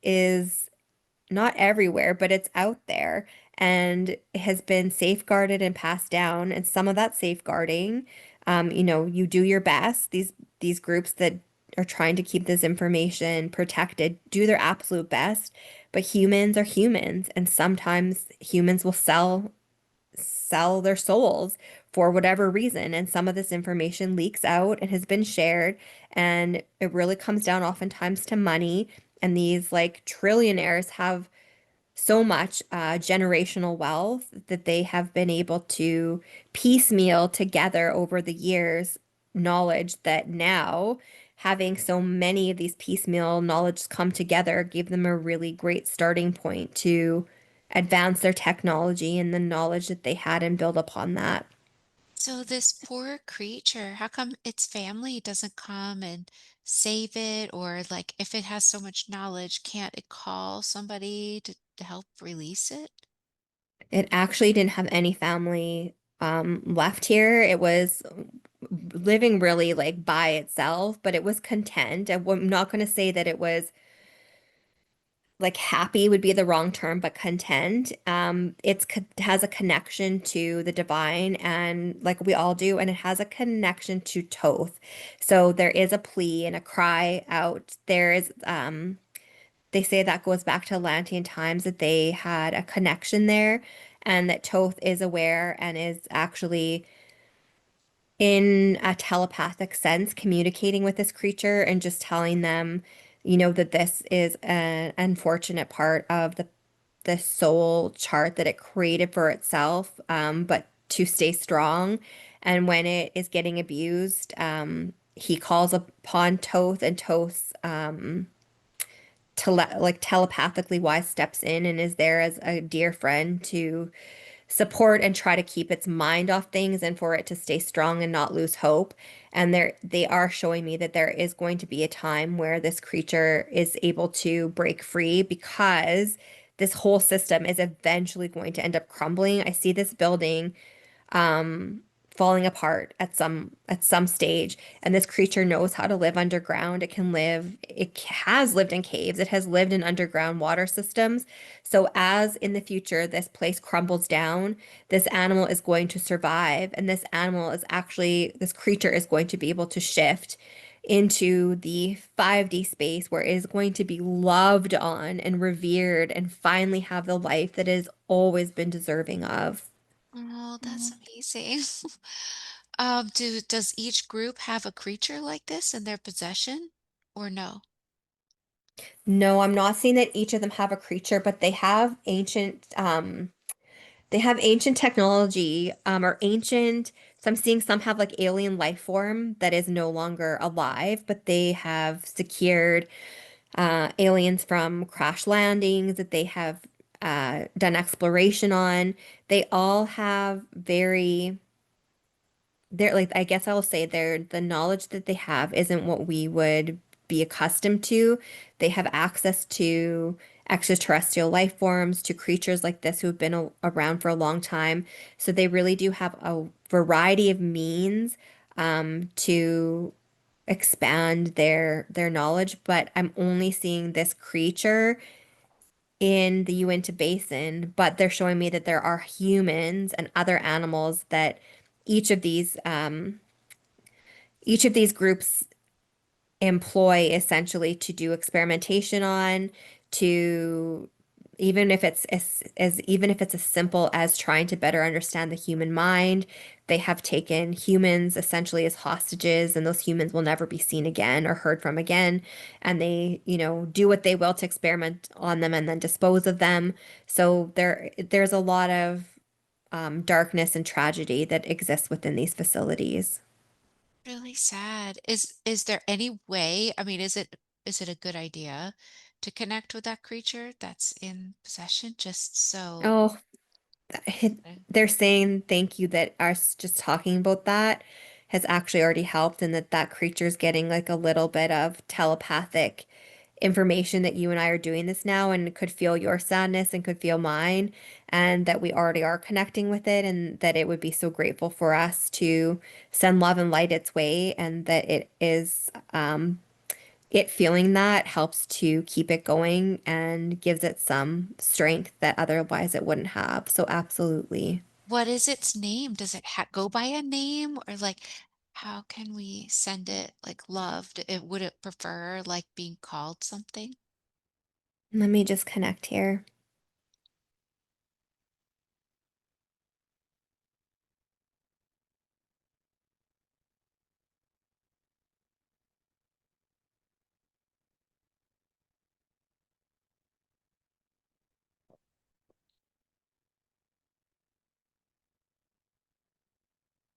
is not everywhere, but it's out there and it has been safeguarded and passed down. And some of that safeguarding, you do your best. These groups that are trying to keep this information protected do their absolute best. But humans are humans, and sometimes humans will sell their souls for whatever reason. And some of this information leaks out and has been shared. And it really comes down oftentimes to money. And these like trillionaires have so much generational wealth that they have been able to piecemeal together over the years knowledge that now having so many of these piecemeal knowledge come together gave them a really great starting point to advance their technology and the knowledge that they had and build upon that. So this poor creature, how come its family doesn't come and save it? Or like if it has so much knowledge, can't it call somebody to help release it? It actually didn't have any family left here. It was living really like by itself, but it was content. I'm not going to say that it was like happy would be the wrong term, but content. Has a connection to the divine, and like we all do, and it has a connection to Toth. So there is a plea and a cry out. They say that goes back to Atlantean times that they had a connection there, and that Toth is aware and is actually in a telepathic sense communicating with this creature and just telling them, that this is an unfortunate part of the soul chart that it created for itself, but to stay strong. And when it is getting abused, he calls upon Toth, and Toth like telepathically wise steps in and is there as a dear friend to support and try to keep its mind off things and for it to stay strong and not lose hope. And they are showing me that there is going to be a time where this creature is able to break free because this whole system is eventually going to end up crumbling. I see this building um, falling apart at some stage. And this creature knows how to live underground. It has lived in caves, it has lived in underground water systems. So as in the future this place crumbles down, this animal is going to survive. And this creature is going to be able to shift into the 5D space where it is going to be loved on and revered and finally have the life that it has always been deserving of. Oh, that's amazing. Does each group have a creature like this in their possession or no? No, I'm not seeing that each of them have a creature, but they have ancient technology, or ancient, so I'm seeing some have like alien life form that is no longer alive, but they have secured aliens from crash landings that they have done exploration on. They all have very they're like I guess I'll say the knowledge that they have isn't what we would be accustomed to. They have access to extraterrestrial life forms, to creatures like this who have been around for a long time. So they really do have a variety of means to expand their knowledge. But I'm only seeing this creature in the Uinta Basin, but they're showing me that there are humans and other animals that each of these um, each of these groups employ essentially to do experimentation on, to even if it's even if it's as simple as trying to better understand the human mind. They have taken humans essentially as hostages, and those humans will never be seen again or heard from again. And they, do what they will to experiment on them and then dispose of them. So there's a lot of darkness and tragedy that exists within these facilities. Really sad. Is there any way, I mean, is it a good idea to connect with that creature that's in possession just so Oh, uh, they're saying thank you that us just talking about that has actually already helped, and that that creature's getting like a little bit of telepathic information that you and I are doing this now and could feel your sadness and could feel mine, and that we already are connecting with it, and that it would be so grateful for us to send love and light its way, and that it is it feeling that helps to keep it going and gives it some strength that otherwise it wouldn't have. So absolutely. what is its name? Does it go by a name, or like how can we send it like loved? Would it prefer like being called something? Let me just connect here.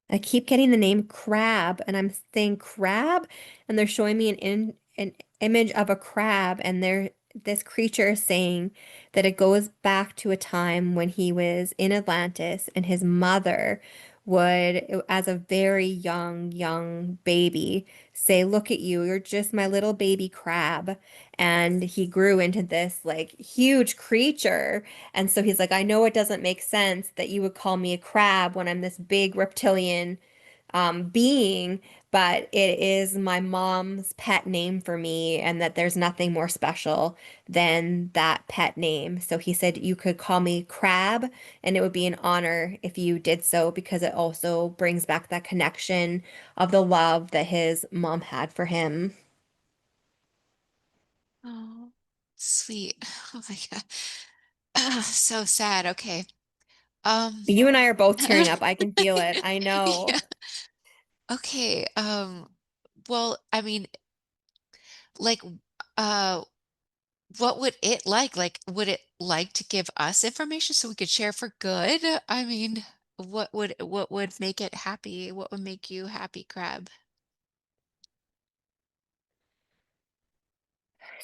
I keep getting the name crab, and I'm saying crab, and they're showing me an image of a crab, and this creature is saying that it goes back to a time when he was in Atlantis, and his mother would, as a very young baby, say, "Look at you, you're just my little baby crab." And he grew into this like huge creature. And so he's like, I know it doesn't make sense that you would call me a crab when I'm this big reptilian being, but it is my mom's pet name for me, and that there's nothing more special than that pet name. So he said you could call me Crab, and it would be an honor if you did so, because it also brings back that connection of the love that his mom had for him. Oh, sweet. Oh my God. Ah, so sad. Okay. Um, You and I are both tearing up. I can feel it. I know. yeah. Okay. Well, I mean, like, uh, what would it like? Like, would it like to give us information so we could share for good? I mean, what would make it happy? What would make you happy, Crab?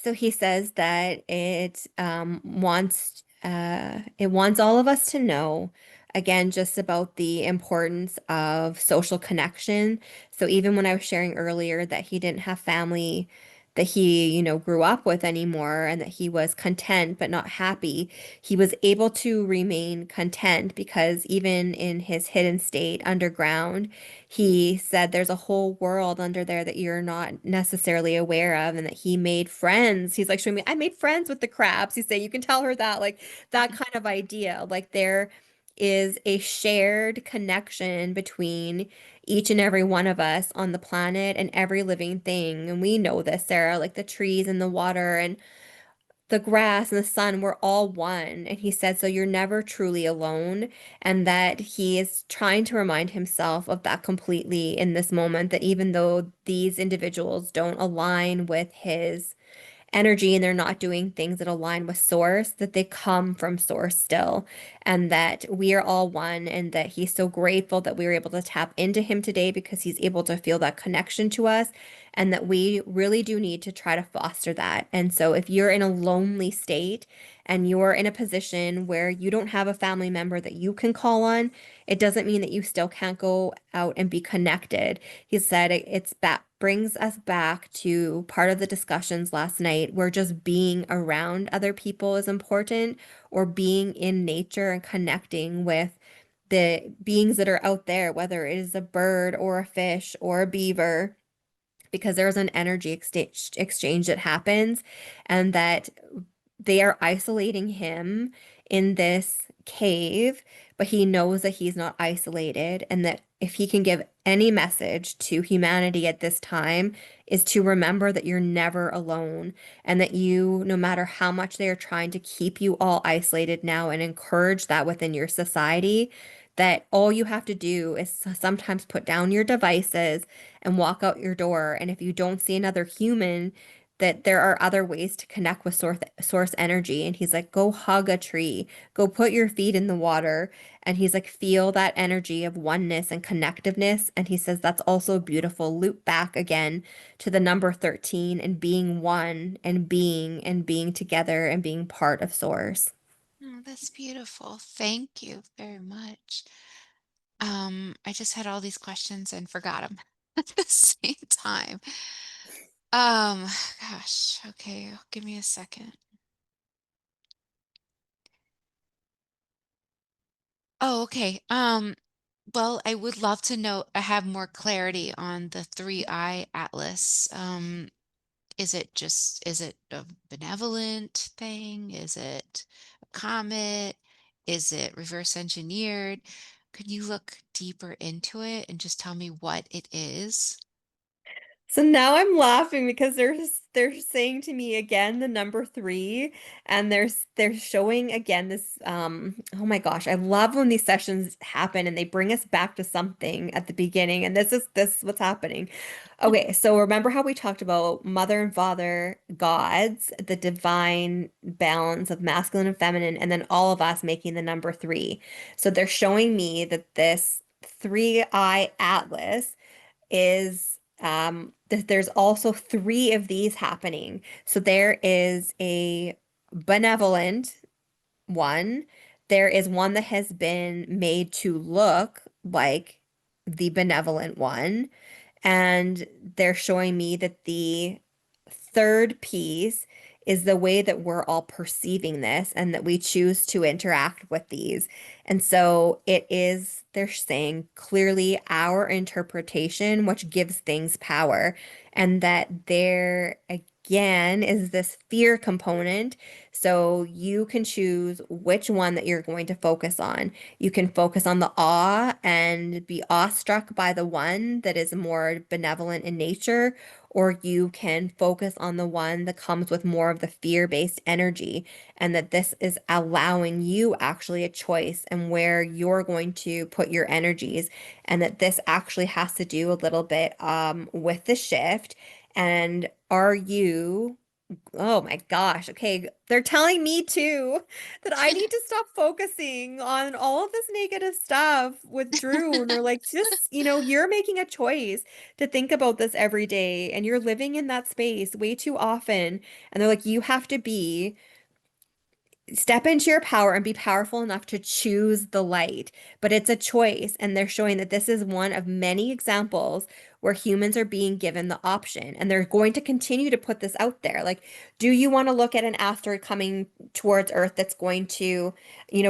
So he says that it wants all of us to know, again, just about the importance of social connection. So even when I was sharing earlier that he didn't have family that he, grew up with anymore, and that he was content but not happy, he was able to remain content because even in his hidden state underground, he said there's a whole world under there that you're not necessarily aware of, and that he made friends. He's like showing me, I made friends with the crabs. He said, you can tell her that, like that kind of idea. Like there is a shared connection between each and every one of us on the planet and every living thing. And we know this, Sarah, like the trees and the water and the grass and the sun were all one. And he said, so you're never truly alone. And that he is trying to remind himself of that completely in this moment, that even though these individuals don't align with his energy and they're not doing things that align with source, that they come from source still, and that we are all one, and that he's so grateful that we were able to tap into him today because he's able to feel that connection to us, and that we really do need to try to foster that. And so if you're in a lonely state and you're in a position where you don't have a family member that you can call on, it doesn't mean that you still can't go out and be connected. He said it's that brings us back to part of the discussions last night where just being around other people is important, or being in nature and connecting with the beings that are out there, whether it is a bird or a fish or a beaver, because there's an energy exchange that happens, and that they are isolating him in this cave, but he knows that he's not isolated, and that if he can give any message to humanity at this time is to remember that you're never alone, and that you, no matter how much they are trying to keep you all isolated now and encourage that within your society, that all you have to do is sometimes put down your devices and walk out your door. And if you don't see another human, that there are other ways to connect with source energy. And he's like, go hug a tree, go put your feet in the water. And he's like, feel that energy of oneness and connectiveness. And he says that's also beautiful. Loop back again to the number 13 and being one and being together and being part of source. Oh, that's beautiful. Thank you very much. I just had all these questions and forgot them at the same time. Um, gosh, okay, give me a second. Oh, okay. Well, I would love to know, have more clarity on the three eye atlas. Is it a benevolent thing? Is it a comet? Is it reverse engineered? Could you look deeper into it and just tell me what it is? So now I'm laughing because they're saying to me again the number three, and they're showing again this oh my gosh, I love when these sessions happen and they bring us back to something at the beginning, and this is what's happening. Okay, so remember how we talked about mother and father gods, the divine balance of masculine and feminine, and then all of us making the number three. So they're showing me that this three-eye atlas is there's also three of these happening. So there is a benevolent one. There is one that has been made to look like the benevolent one. And they're showing me that the third piece is the way that we're all perceiving this and that we choose to interact with these. And so it is, they're saying clearly our interpretation, which gives things power, and that there again is this fear component. So you can choose which one that you're going to focus on. You can focus on the awe and be awestruck by the one that is more benevolent in nature, or you can focus on the one that comes with more of the fear-based energy, and that this is allowing you actually a choice and where you're going to put your energies, and that this actually has to do a little bit with the shift. And are you Oh my gosh. Okay. They're telling me too that I need to stop focusing on all of this negative stuff with Drew. And they're like, just, you're making a choice to think about this every day and you're living in that space way too often. And they're like, you have to be step into your power and be powerful enough to choose the light. But it's a choice. And they're showing that this is one of many examples where humans are being given the option. And they're going to continue to put this out there. Like, do you want to look at an asteroid coming towards Earth that's going to,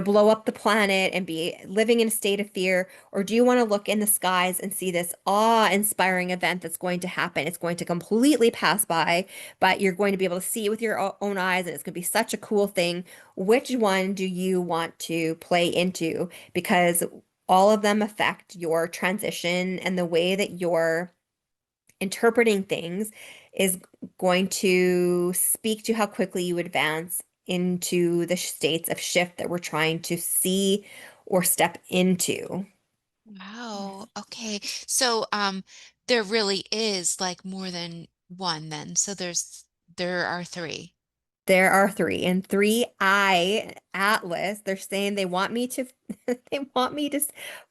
blow up the planet and be living in a state of fear? Or do you want to look in the skies and see this awe-inspiring event that's going to happen? It's going to completely pass by, but you're going to be able to see it with your own eyes, and it's going to be such a cool thing. Which one do you want to play into? Because all of them affect your transition, and the way that you're interpreting things is going to speak to how quickly you advance into the states of shift that we're trying to see or step into. Wow. Okay. So, there really is like more than one then. So there are three. There are three. And three eye atlas, they're saying they want me to they want me to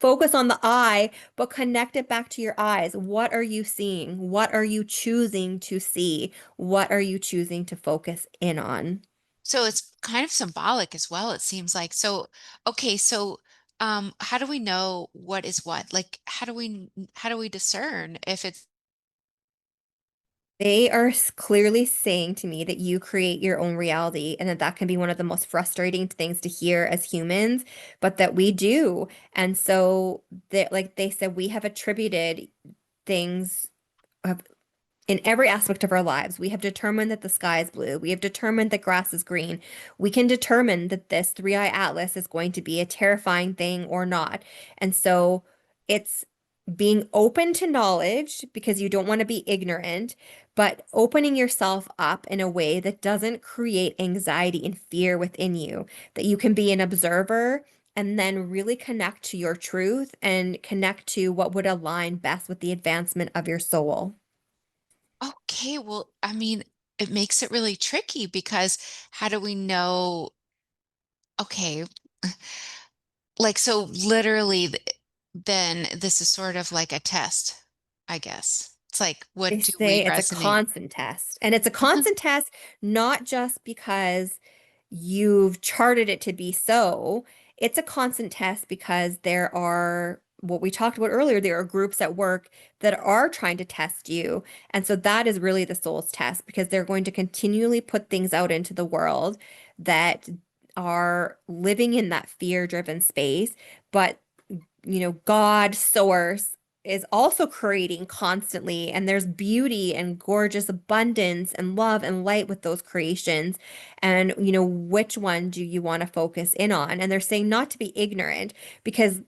focus on the eye, but connect it back to your eyes. What are you seeing? What are you choosing to see? What are you choosing to focus in on? So it's kind of symbolic as well, it seems like. So, okay, so how do we know what is what? Like how do we discern if it's They are clearly saying to me that you create your own reality, and that that can be one of the most frustrating things to hear as humans, but that we do. And so that, like they said, we have attributed things in every aspect of our lives. We have determined that the sky is blue. We have determined that grass is green. We can determine that this three-eye atlas is going to be a terrifying thing or not. And so it's being open to knowledge because you don't want to be ignorant, but opening yourself up in a way that doesn't create anxiety and fear within you, that you can be an observer and then really connect to your truth and connect to what would align best with the advancement of your soul. Okay, well, I mean, it makes it really tricky because how do we know? Okay, like so literally then this is sort of like a test, I guess. It's like, They what do we say it's a resonate? constant test. And it's a constant test not just because you've charted it to be so. It's a constant test because there are, what we talked about earlier, there are groups at work that are trying to test you. And so that is really the soul's test because they're going to continually put things out into the world that are living in that fear-driven space. But God, source, is also creating constantly, and there's beauty and gorgeous abundance and love and light with those creations. And, which one do you want to focus in on? And they're saying not to be ignorant because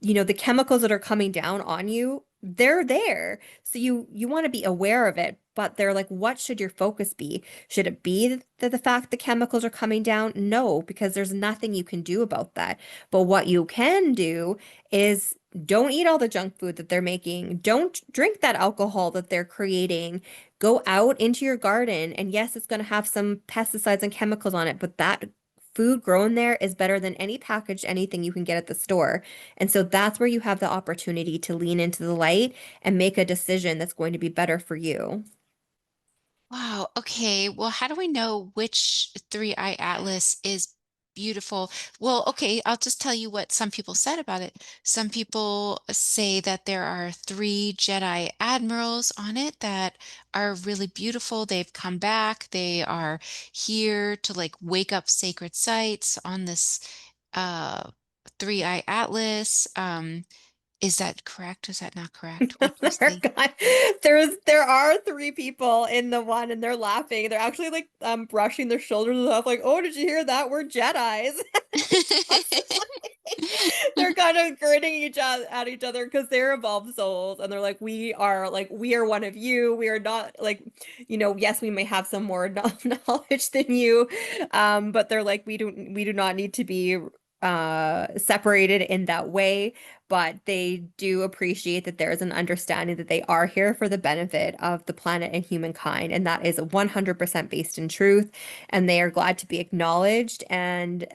the chemicals that are coming down on you, they're there. So you want to be aware of it, but they're like, what should your focus be? Should it be that the fact the chemicals are coming down? No, because there's nothing you can do about that. But what you can do is don't eat all the junk food that they're making. Don't drink that alcohol that they're creating. Go out into your garden, and yes, it's going to have some pesticides and chemicals on it, but that food grown there is better than any packaged anything you can get at the store. And so that's where you have the opportunity to lean into the light and make a decision that's going to be better for you. Wow. Okay. Well, how do we know which three-eye atlas is beautiful? Well, okay, I'll just tell you what some people said about it. Some people say that there are three Jedi admirals on it that are really beautiful. They've come back. They are here to like wake up sacred sites on this uh three-eye atlas. Is that correct? Is that not correct? What do you say? There are three people in the one and they're laughing. They're actually like brushing their shoulders off like, "Oh, did you hear that? We're Jedis." They're kind of grinning each other at each other because they're evolved souls and they're like we are one of you. We are not like, yes, we may have some more knowledge than you. But they're like we do not need to be separated in that way, but they do appreciate that there is an understanding that they are here for the benefit of the planet and humankind, and that is 100% based in truth. And they are glad to be acknowledged, and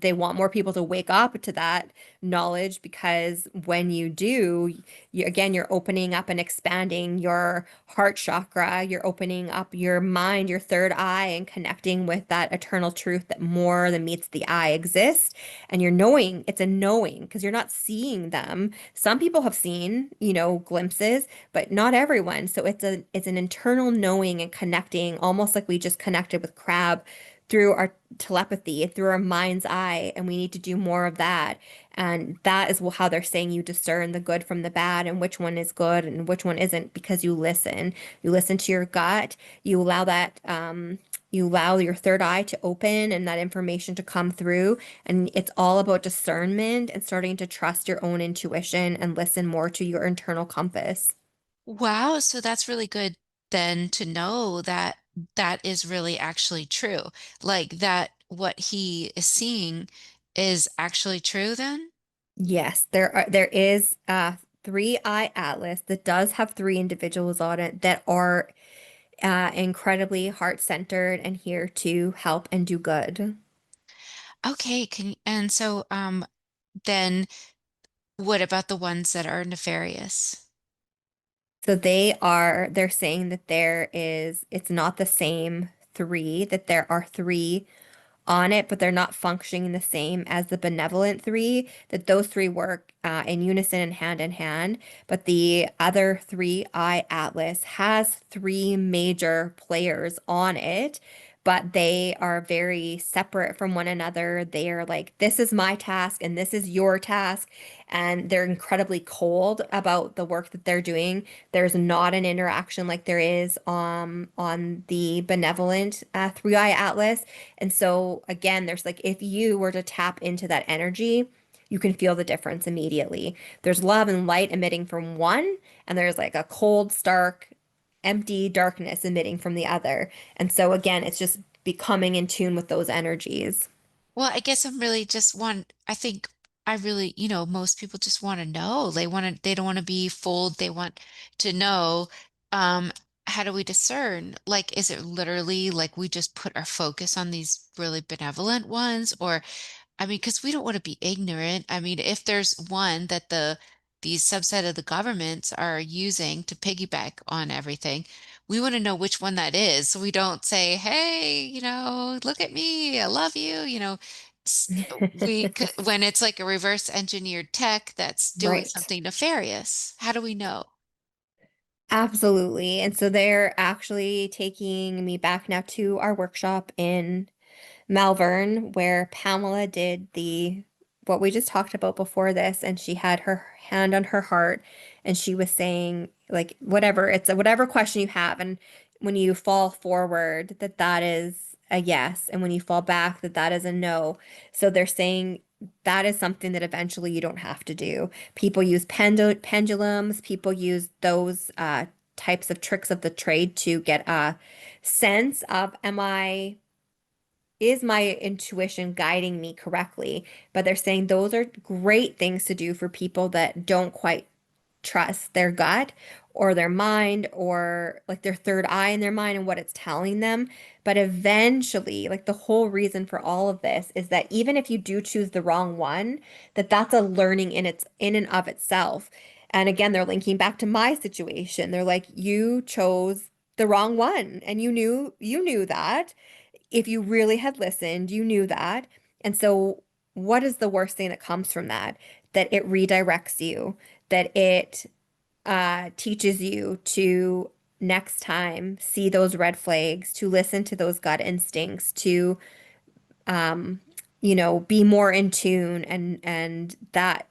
they want more people to wake up to that knowledge because when you do, again, you're opening up and expanding your heart chakra, you're opening up your mind, your third eye, and connecting with that eternal truth that more than meets the eye exists. And you're knowing, it's a knowing because you're not seeing them. Some people have seen, glimpses, but not everyone. So it's an internal knowing and connecting, almost like we just connected with Crab through our telepathy, through our mind's eye, and we need to do more of that. And that is how they're saying you discern the good from the bad and which one is good and which one isn't because you listen. You listen to your gut. You allow that you allow your third eye to open and that information to come through. And it's all about discernment and starting to trust your own intuition and listen more to your internal compass. Wow, so that's really good then to know that that is really actually true. Like that what he is seeing is actually true then? Yes, there is a three-eye atlas that does have three individuals on it that are incredibly heart-centered and here to help and do good. Okay, and so then what about the ones that are nefarious? So they're saying that it's not the same three, that there are three on it, but they're not functioning the same as the benevolent three, that those three work in unison and hand in hand. But the other three eye atlas has three major players on it, but they are very separate from one another. They are like, this is my task and this is your task. and they're incredibly cold about the work that they're doing. There's not an interaction like there is on the benevolent three-eye atlas. And so again, there's like if you were to tap into that energy, you can feel the difference immediately. There's love and light emitting from one, and there's like a cold, stark, empty darkness emitting from the other. And so again, it's just becoming in tune with those energies. Well, I guess I'm really just want, I think I really, most people just want to know. They don't want to be fooled. They want to know, um, how do we discern? Like, is it literally like we just put our focus on these really benevolent ones? Or I mean, because we don't want to be ignorant. I mean, if there's one that these subset of the governments are using to piggyback on everything, we want to know which one that is, so we don't say, "Hey, look at me, I love you." S- when it's like a reverse engineered tech that's doing Right. something nefarious. How do we know? Absolutely. And so they're actually taking me back now to our workshop in Malvern, where Pamela did the what we just talked about before this, and she had her hand on her heart, and she was saying like whatever whatever question you have, and when you fall forward, that is a yes, and when you fall back, that is a no. So they're saying that is something that eventually you don't have to do. People use pendulums, people use those types of tricks of the trade to get a sense of is my intuition guiding me correctly? But they're saying those are great things to do for people that don't quite trust their gut or their mind or like their third eye in their mind and what it's telling them. But eventually, like the whole reason for all of this is that even if you do choose the wrong one, that's a learning in and of itself. And again, they're linking back to my situation. They're like, you chose the wrong one and you knew that if you really had listened, you knew that. And so, what is the worst thing that comes from that? That it redirects you, that it teaches you to next time see those red flags, to listen to those gut instincts, to um, be more in tune and that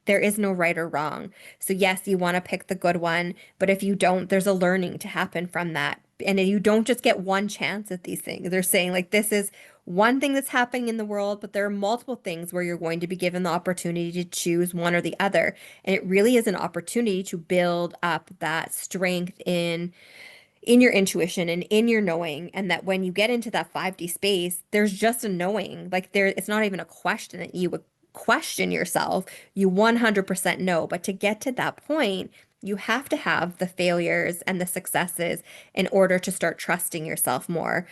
there is no right or wrong. So yes, you want to pick the good one, but if you don't, there's a learning to happen from that. And you don't just get one chance at these things. They're saying like this is one thing that's happening in the world, but there are multiple things where you're going to be given the opportunity to choose one or the other. And it really is an opportunity to build up that strength in your intuition and in your knowing, and that when you get into that 5D space, there's just a knowing. Like it's not even a question that you would question yourself. You 100% know. But to get to that point, you have to have the failures and the successes in order to start trusting yourself more.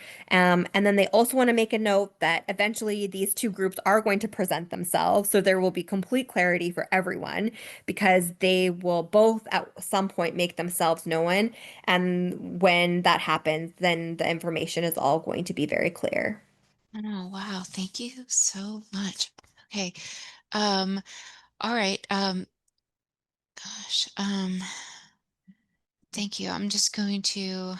And then they also want to make a note that eventually these two groups are going to present themselves. So there will be complete clarity for everyone because they will both at some point make themselves known. And when that happens, then the information is all going to be very clear. Oh, wow. Thank you so much. Okay. Um, all right. Gosh. Thank you. I'm just going to